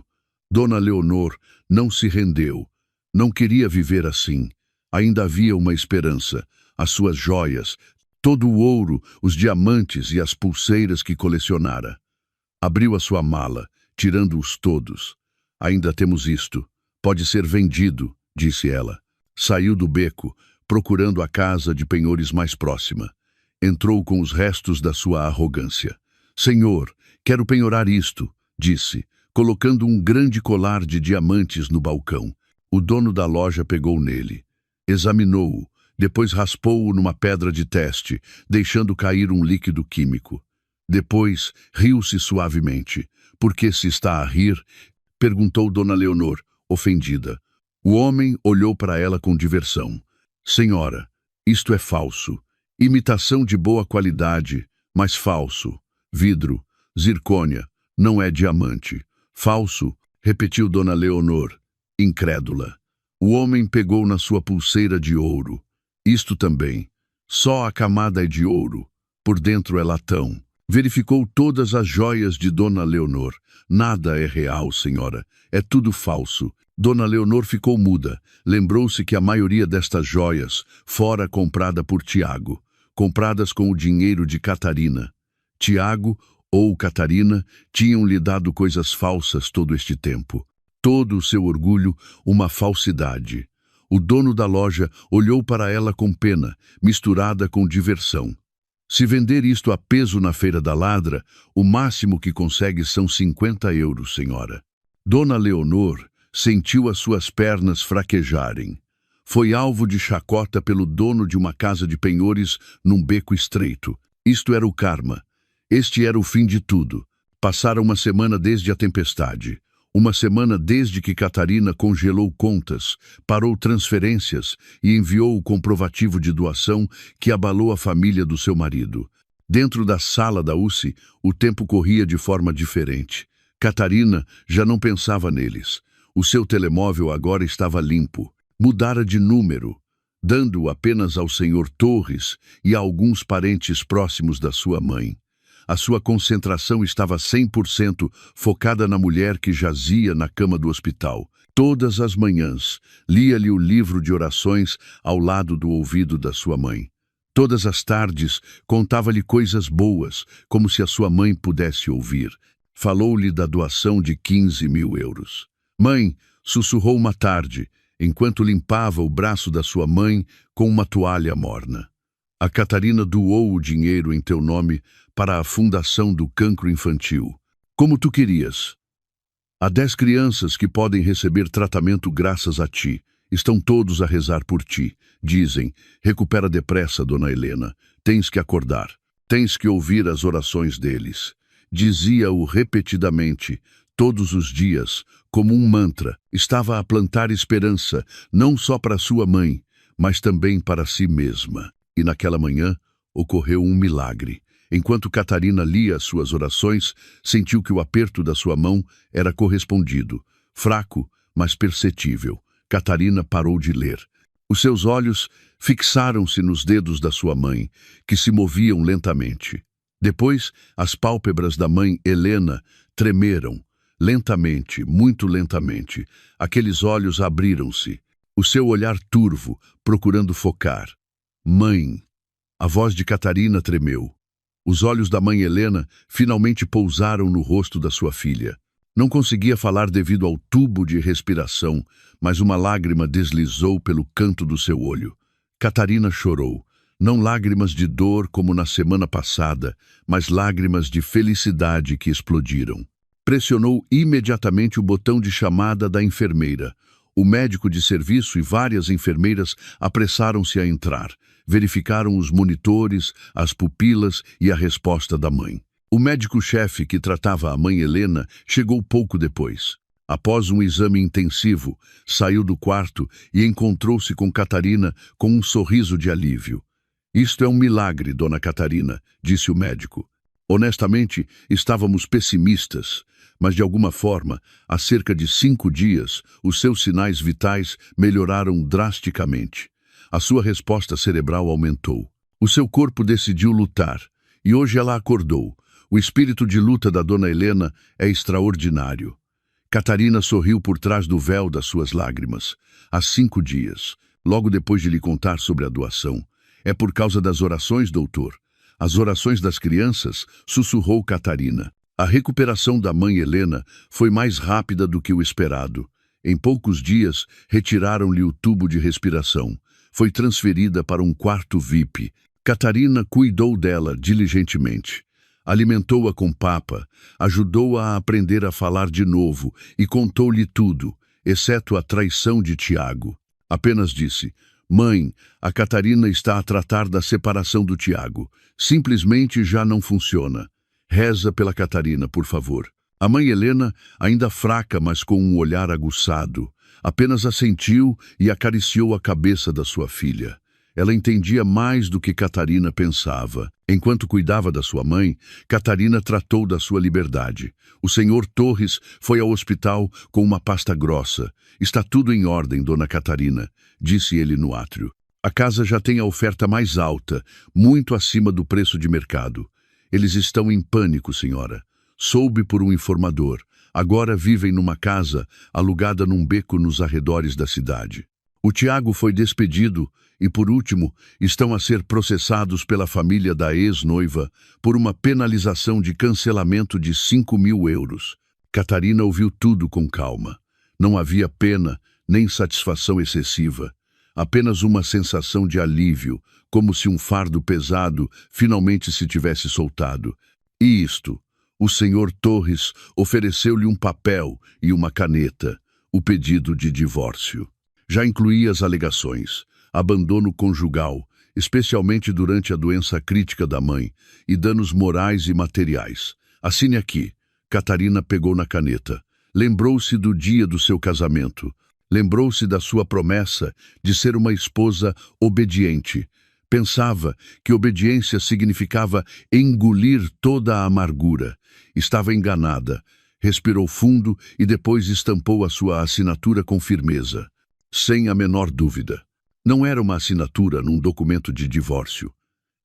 Dona Leonor não se rendeu. Não queria viver assim. Ainda havia uma esperança. As suas joias, todo o ouro, os diamantes e as pulseiras que colecionara. Abriu a sua mala, tirando-os todos. Ainda temos isto. Pode ser vendido, disse ela. Saiu do beco, procurando a casa de penhores mais próxima. Entrou com os restos da sua arrogância. Senhor, quero penhorar isto, disse, colocando um grande colar de diamantes no balcão. O dono da loja pegou nele. Examinou-o, depois raspou-o numa pedra de teste, deixando cair um líquido químico. Depois, riu-se suavemente. Por que se está a rir? Perguntou Dona Leonor, ofendida. O homem olhou para ela com diversão. Senhora, isto é falso. Imitação de boa qualidade, mas falso. Vidro, zircônia, não é diamante. Falso, repetiu Dona Leonor, incrédula. O homem pegou na sua pulseira de ouro. Isto também. Só a camada é de ouro. Por dentro é latão. Verificou todas as joias de Dona Leonor. Nada é real, senhora. É tudo falso. Dona Leonor ficou muda. Lembrou-se que a maioria destas joias fora comprada por Tiago, compradas com o dinheiro de Catarina. Tiago ou Catarina tinham lhe dado coisas falsas todo este tempo. Todo o seu orgulho, uma falsidade. O dono da loja olhou para ela com pena, misturada com diversão. Se vender isto a peso na Feira da Ladra, o máximo que consegue são 50 euros, senhora. Dona Leonor sentiu as suas pernas fraquejarem. Foi alvo de chacota pelo dono de uma casa de penhores num beco estreito. Isto era o karma. Este era o fim de tudo. Passara uma semana desde a tempestade. Uma semana desde que Catarina congelou contas, parou transferências e enviou o comprovativo de doação que abalou a família do seu marido. Dentro da sala da UCI, o tempo corria de forma diferente. Catarina já não pensava neles. O seu telemóvel agora estava limpo. Mudara de número, dando-o apenas ao senhor Torres e a alguns parentes próximos da sua mãe. A sua concentração estava 100% focada na mulher que jazia na cama do hospital. Todas as manhãs, lia-lhe o livro de orações ao lado do ouvido da sua mãe. Todas as tardes, contava-lhe coisas boas, como se a sua mãe pudesse ouvir. Falou-lhe da doação de 15 mil euros. Mãe, sussurrou uma tarde, enquanto limpava o braço da sua mãe com uma toalha morna. A Catarina doou o dinheiro em teu nome para a Fundação do Cancro Infantil. Como tu querias. Há 10 crianças que podem receber tratamento graças a ti. Estão todos a rezar por ti. Dizem, recupera depressa, Dona Helena. Tens que acordar. Tens que ouvir as orações deles. Dizia-o repetidamente, todos os dias, como um mantra. Estava a plantar esperança, não só para sua mãe, mas também para si mesma. E naquela manhã ocorreu um milagre. Enquanto Catarina lia as suas orações, sentiu que o aperto da sua mão era correspondido. Fraco, mas perceptível. Catarina parou de ler. Os seus olhos fixaram-se nos dedos da sua mãe, que se moviam lentamente. Depois, as pálpebras da mãe Helena tremeram. Lentamente, muito lentamente. Aqueles olhos abriram-se. O seu olhar turvo, procurando focar. Mãe. A voz de Catarina tremeu. Os olhos da mãe Helena finalmente pousaram no rosto da sua filha. Não conseguia falar devido ao tubo de respiração, mas uma lágrima deslizou pelo canto do seu olho. Catarina chorou. Não lágrimas de dor como na semana passada, mas lágrimas de felicidade que explodiram. Pressionou imediatamente o botão de chamada da enfermeira. O médico de serviço e várias enfermeiras apressaram-se a entrar. Verificaram os monitores, as pupilas e a resposta da mãe. O médico-chefe que tratava a mãe Helena chegou pouco depois. Após um exame intensivo, saiu do quarto e encontrou-se com Catarina com um sorriso de alívio. Isto é um milagre, dona Catarina, disse o médico. Honestamente, estávamos pessimistas, mas de alguma forma, há cerca de 5 dias, os seus sinais vitais melhoraram drasticamente. A sua resposta cerebral aumentou. O seu corpo decidiu lutar, e hoje ela acordou. O espírito de luta da dona Helena é extraordinário. Catarina sorriu por trás do véu das suas lágrimas. Há 5 dias, logo depois de lhe contar sobre a doação. É por causa das orações, doutor. As orações das crianças, sussurrou Catarina. A recuperação da mãe Helena foi mais rápida do que o esperado. Em poucos dias, retiraram-lhe o tubo de respiração. Foi transferida para um quarto VIP. Catarina cuidou dela diligentemente. Alimentou-a com papa, ajudou-a a aprender a falar de novo e contou-lhe tudo, exceto a traição de Tiago. Apenas disse: "Mãe, a Catarina está a tratar da separação do Tiago. Simplesmente já não funciona. Reza pela Catarina, por favor." A mãe Helena, ainda fraca, mas com um olhar aguçado, apenas assentiu e acariciou a cabeça da sua filha. Ela entendia mais do que Catarina pensava. Enquanto cuidava da sua mãe, Catarina tratou da sua liberdade. O senhor Torres foi ao hospital com uma pasta grossa. "Está tudo em ordem, dona Catarina", disse ele no átrio. "A casa já tem a oferta mais alta, muito acima do preço de mercado. Eles estão em pânico, senhora. Soube por um informador. Agora vivem numa casa alugada num beco nos arredores da cidade. O Tiago foi despedido e, por último, estão a ser processados pela família da ex-noiva por uma penalização de cancelamento de 5.000 euros. Catarina ouviu tudo com calma. Não havia pena nem satisfação excessiva. Apenas uma sensação de alívio, como se um fardo pesado finalmente se tivesse soltado. E isto: o senhor Torres ofereceu-lhe um papel e uma caneta, o pedido de divórcio. Já incluía as alegações: abandono conjugal, especialmente durante a doença crítica da mãe, e danos morais e materiais. "Assine aqui." Catarina pegou na caneta. Lembrou-se do dia do seu casamento. Lembrou-se da sua promessa de ser uma esposa obediente. Pensava que obediência significava engolir toda a amargura. Estava enganada. Respirou fundo e depois estampou a sua assinatura com firmeza. Sem a menor dúvida. Não era uma assinatura num documento de divórcio.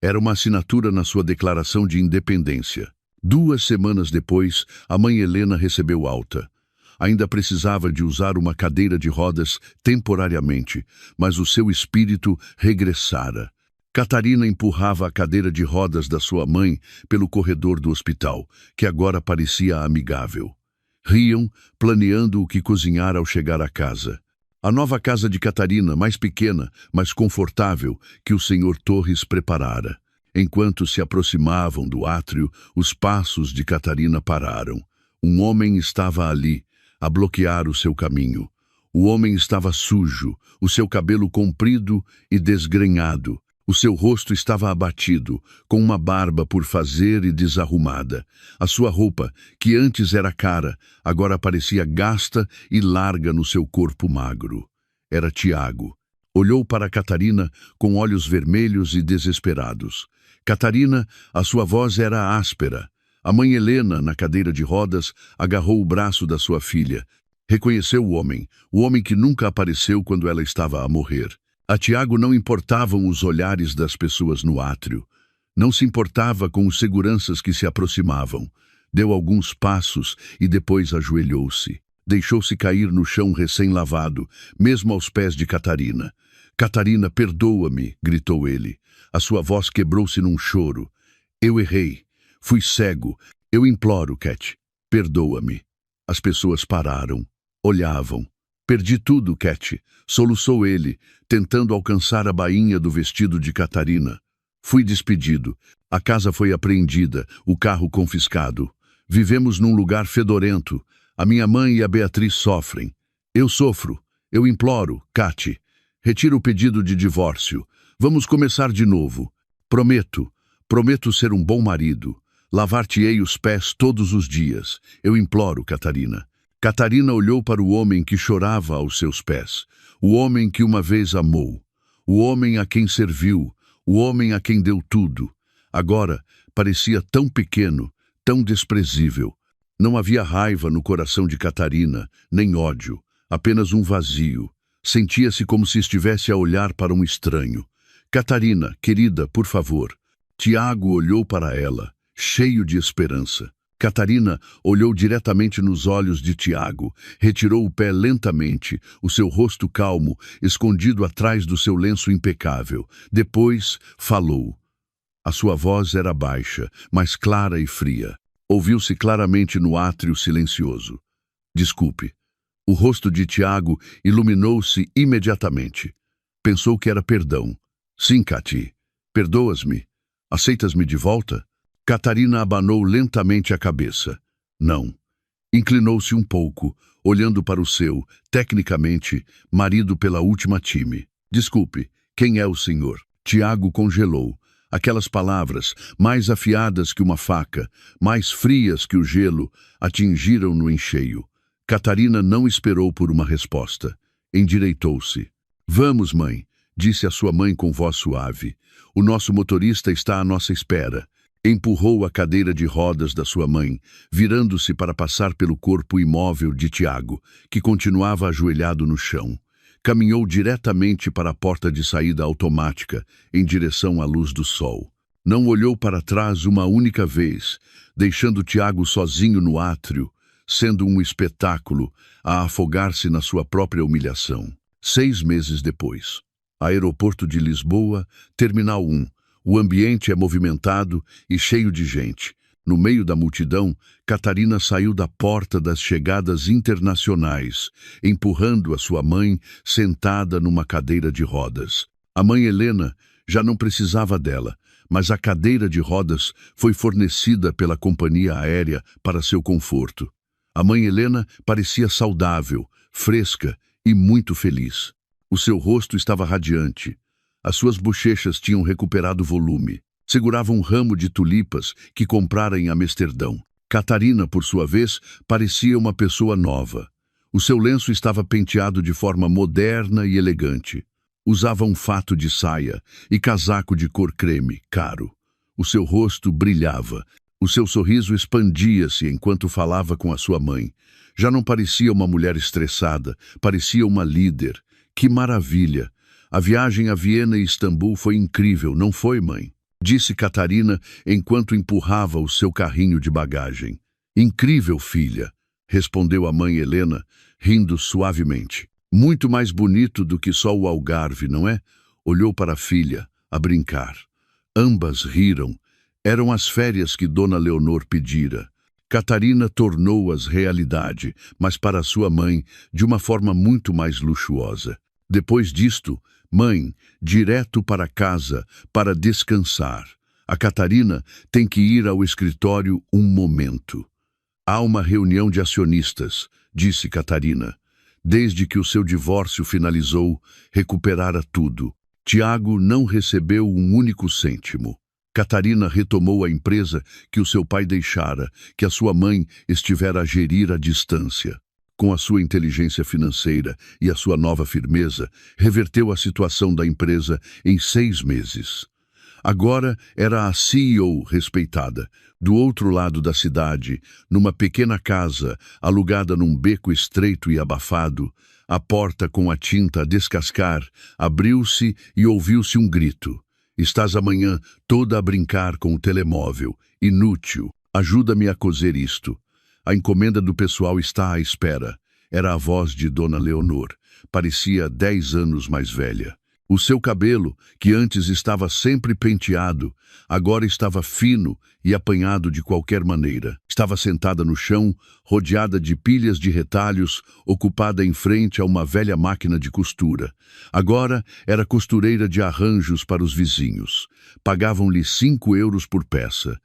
Era uma assinatura na sua declaração de independência. 2 semanas depois, a mãe Helena recebeu alta. Ainda precisava de usar uma cadeira de rodas temporariamente, mas o seu espírito regressara. Catarina empurrava a cadeira de rodas da sua mãe pelo corredor do hospital, que agora parecia amigável. Riam, planeando o que cozinhar ao chegar à casa. A nova casa de Catarina, mais pequena, mas confortável, que o senhor Torres preparara. Enquanto se aproximavam do átrio, os passos de Catarina pararam. Um homem estava ali, a bloquear o seu caminho. O homem estava sujo, o seu cabelo comprido e desgrenhado. O seu rosto estava abatido, com uma barba por fazer e desarrumada. A sua roupa, que antes era cara, agora parecia gasta e larga no seu corpo magro. Era Tiago. Olhou para Catarina com olhos vermelhos e desesperados. Catarina, a sua voz era áspera. A mãe Helena, na cadeira de rodas, agarrou o braço da sua filha. Reconheceu o homem que nunca apareceu quando ela estava a morrer. A Tiago não importavam os olhares das pessoas no átrio. Não se importava com os seguranças que se aproximavam. Deu alguns passos e depois ajoelhou-se. Deixou-se cair no chão recém-lavado, mesmo aos pés de Catarina. "Catarina, perdoa-me", gritou ele. A sua voz quebrou-se num choro. "Eu errei. Fui cego. Eu imploro, Cat. Perdoa-me." As pessoas pararam. Olhavam. "Perdi tudo, Cat", soluçou ele, tentando alcançar a bainha do vestido de Catarina. "Fui despedido. A casa foi apreendida, o carro confiscado. Vivemos num lugar fedorento. A minha mãe e a Beatriz sofrem. Eu sofro. Eu imploro, Cat. Retira o pedido de divórcio. Vamos começar de novo. Prometo ser um bom marido. Lavar-te-ei os pés todos os dias. Eu imploro, Catarina." Catarina olhou para o homem que chorava aos seus pés, o homem que uma vez amou, o homem a quem serviu, o homem a quem deu tudo. Agora parecia tão pequeno, tão desprezível. Não havia raiva no coração de Catarina, nem ódio, apenas um vazio. Sentia-se como se estivesse a olhar para um estranho. "Catarina, querida, por favor." Tiago olhou para ela, cheio de esperança. Catarina olhou diretamente nos olhos de Tiago, retirou o pé lentamente, o seu rosto calmo, escondido atrás do seu lenço impecável. Depois falou. A sua voz era baixa, mas clara e fria. Ouviu-se claramente no átrio silencioso. "Desculpe." O rosto de Tiago iluminou-se imediatamente. Pensou que era perdão. "Sim, Cati. Perdoas-me? Aceitas-me de volta?" Catarina abanou lentamente a cabeça. Não. Inclinou-se um pouco, olhando para o seu, tecnicamente, marido pela última time. Desculpe, quem é o senhor? Tiago congelou. Aquelas palavras, mais afiadas que uma faca, mais frias que o gelo, atingiram-no em cheio. Catarina não esperou por uma resposta. Endireitou-se. Vamos, mãe, disse a sua mãe com voz suave. O nosso motorista está à nossa espera. Empurrou a cadeira de rodas da sua mãe, virando-se para passar pelo corpo imóvel de Tiago, que continuava ajoelhado no chão. Caminhou diretamente para a porta de saída automática, em direção à luz do sol. Não olhou para trás uma única vez, deixando Tiago sozinho no átrio, sendo um espetáculo a afogar-se na sua própria humilhação. 6 meses depois. Aeroporto de Lisboa, Terminal 1. O ambiente é movimentado e cheio de gente. No meio da multidão, Catarina saiu da porta das chegadas internacionais, empurrando a sua mãe sentada numa cadeira de rodas. A mãe Helena já não precisava dela, mas a cadeira de rodas foi fornecida pela companhia aérea para seu conforto. A mãe Helena parecia saudável, fresca e muito feliz. O seu rosto estava radiante. As suas bochechas tinham recuperado volume. Segurava um ramo de tulipas que comprara em Amsterdão. Catarina, por sua vez, parecia uma pessoa nova. O seu lenço estava penteado de forma moderna e elegante. Usava um fato de saia e casaco de cor creme, caro. O seu rosto brilhava. O seu sorriso expandia-se enquanto falava com a sua mãe. Já não parecia uma mulher estressada, parecia uma líder. Que maravilha! A viagem a Viena e Istambul foi incrível, não foi, mãe? Disse Catarina enquanto empurrava o seu carrinho de bagagem. Incrível, filha, respondeu a mãe Helena, rindo suavemente. Muito mais bonito do que só o Algarve, não é? Olhou para a filha, a brincar. Ambas riram. Eram as férias que Dona Leonor pedira. Catarina tornou-as realidade, mas para sua mãe, de uma forma muito mais luxuosa. Depois disto, mãe, direto para casa, para descansar. A Catarina tem que ir ao escritório um momento. Há uma reunião de acionistas, disse Catarina. Desde que o seu divórcio finalizou, recuperara tudo. Tiago não recebeu um único cêntimo. Catarina retomou a empresa que o seu pai deixara, que a sua mãe estivera a gerir à distância. Com a sua inteligência financeira e a sua nova firmeza, reverteu a situação da empresa em 6 meses. Agora era a CEO respeitada, do outro lado da cidade, numa pequena casa, alugada num beco estreito e abafado. A porta com a tinta a descascar abriu-se e ouviu-se um grito. Estás amanhã toda a brincar com o telemóvel. Inútil. Ajuda-me a coser isto. A encomenda do pessoal está à espera. Era a voz de Dona Leonor. Parecia 10 anos mais velha. O seu cabelo, que antes estava sempre penteado, agora estava fino e apanhado de qualquer maneira. Estava sentada no chão, rodeada de pilhas de retalhos, ocupada em frente a uma velha máquina de costura. Agora era costureira de arranjos para os vizinhos. Pagavam-lhe 5 euros por peça.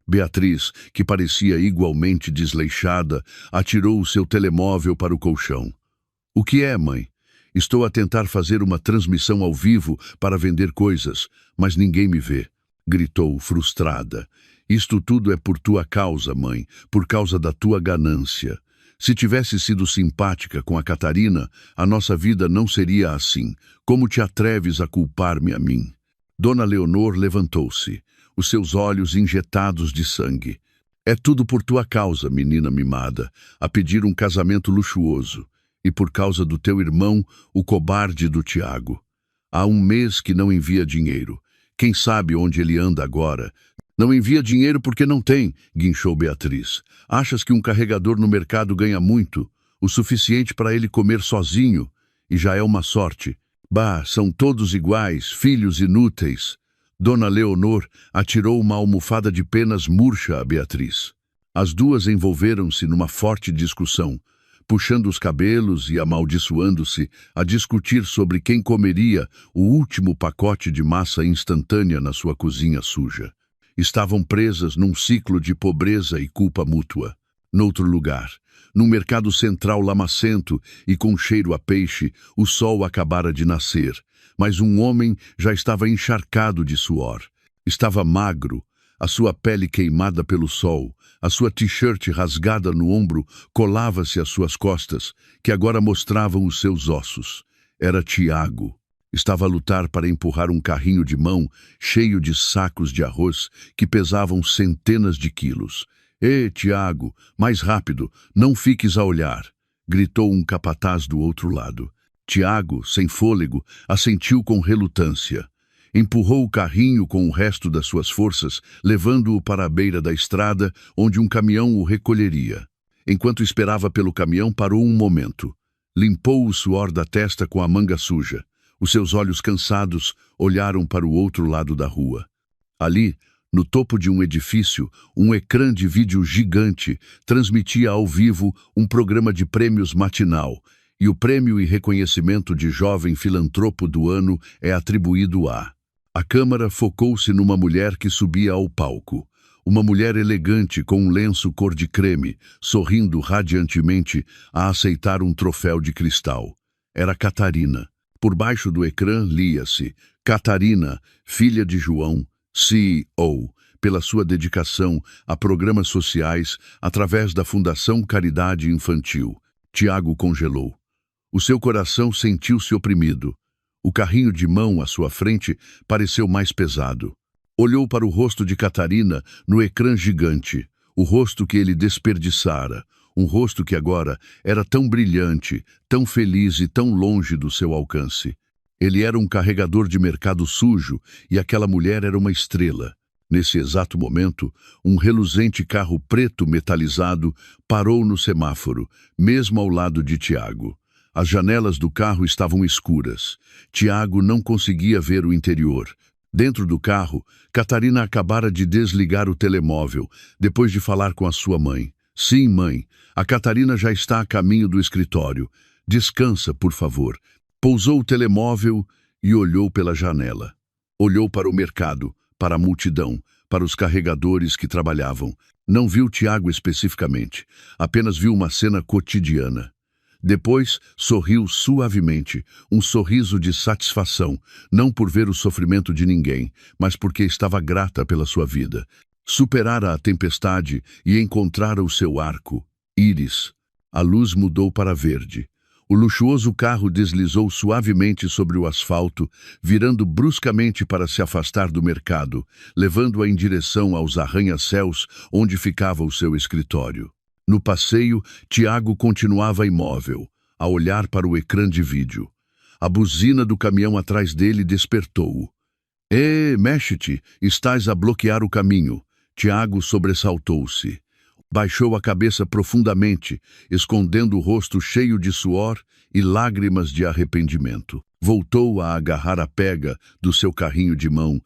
Beatriz, que parecia igualmente desleixada, atirou o seu telemóvel para o colchão. — O que é, mãe? — Estou a tentar fazer uma transmissão ao vivo para vender coisas, mas ninguém me vê. Gritou, frustrada. — Isto tudo é por tua causa, mãe, por causa da tua ganância. Se tivesse sido simpática com a Catarina, a nossa vida não seria assim. Como te atreves a culpar-me a mim? Dona Leonor levantou-se, os seus olhos injetados de sangue. É tudo por tua causa, menina mimada, a pedir um casamento luxuoso. E por causa do teu irmão, o cobarde do Tiago. Há 1 mês que não envia dinheiro. Quem sabe onde ele anda agora? Não envia dinheiro porque não tem, guinchou Beatriz. Achas que um carregador no mercado ganha muito? O suficiente para ele comer sozinho? E já é uma sorte. Bah, são todos iguais, filhos inúteis. Dona Leonor atirou uma almofada de penas murcha a Beatriz. As duas envolveram-se numa forte discussão, puxando os cabelos e amaldiçoando-se a discutir sobre quem comeria o último pacote de massa instantânea na sua cozinha suja. Estavam presas num ciclo de pobreza e culpa mútua. Noutro lugar, num mercado central lamacento e com cheiro a peixe, o sol acabara de nascer, mas um homem já estava encharcado de suor. Estava magro, a sua pele queimada pelo sol, a sua t-shirt rasgada no ombro colava-se às suas costas, que agora mostravam os seus ossos. Era Tiago. Estava a lutar para empurrar um carrinho de mão cheio de sacos de arroz que pesavam centenas de quilos. Tiago, mais rápido, não fiques a olhar, gritou um capataz do outro lado. Tiago, sem fôlego, assentiu com relutância. Empurrou o carrinho com o resto das suas forças, levando-o para a beira da estrada, onde um caminhão o recolheria. Enquanto esperava pelo caminhão, parou um momento. Limpou o suor da testa com a manga suja. Os seus olhos cansados olharam para o outro lado da rua. Ali, no topo de um edifício, um ecrã de vídeo gigante transmitia ao vivo um programa de prêmios matinal, e o prêmio e reconhecimento de jovem filantropo do ano é atribuído a... A câmera focou-se numa mulher que subia ao palco. Uma mulher elegante com um lenço cor de creme, sorrindo radiantemente a aceitar um troféu de cristal. Era Catarina. Por baixo do ecrã lia-se: Catarina, filha de João, CEO, pela sua dedicação a programas sociais através da Fundação Caridade Infantil. Tiago congelou. O seu coração sentiu-se oprimido. O carrinho de mão à sua frente pareceu mais pesado. Olhou para o rosto de Catarina no ecrã gigante, o rosto que ele desperdiçara, um rosto que agora era tão brilhante, tão feliz e tão longe do seu alcance. Ele era um carregador de mercado sujo e aquela mulher era uma estrela. Nesse exato momento, um reluzente carro preto metalizado parou no semáforo, mesmo ao lado de Tiago. As janelas do carro estavam escuras. Tiago não conseguia ver o interior. Dentro do carro, Catarina acabara de desligar o telemóvel, depois de falar com a sua mãe. Sim, mãe, a Catarina já está a caminho do escritório. Descansa, por favor. Pousou o telemóvel e olhou pela janela. Olhou para o mercado, para a multidão, para os carregadores que trabalhavam. Não viu Tiago especificamente, apenas viu uma cena cotidiana. Depois, sorriu suavemente, um sorriso de satisfação, não por ver o sofrimento de ninguém, mas porque estava grata pela sua vida. Superara a tempestade e encontrara o seu arco, íris. A luz mudou para verde. O luxuoso carro deslizou suavemente sobre o asfalto, virando bruscamente para se afastar do mercado, levando-a em direção aos arranha-céus onde ficava o seu escritório. No passeio, Tiago continuava imóvel, a olhar para o ecrã de vídeo. A buzina do caminhão atrás dele despertou-o. Mexe-te, estás a bloquear o caminho. Tiago sobressaltou-se. Baixou a cabeça profundamente, escondendo o rosto cheio de suor e lágrimas de arrependimento. Voltou a agarrar a pega do seu carrinho de mão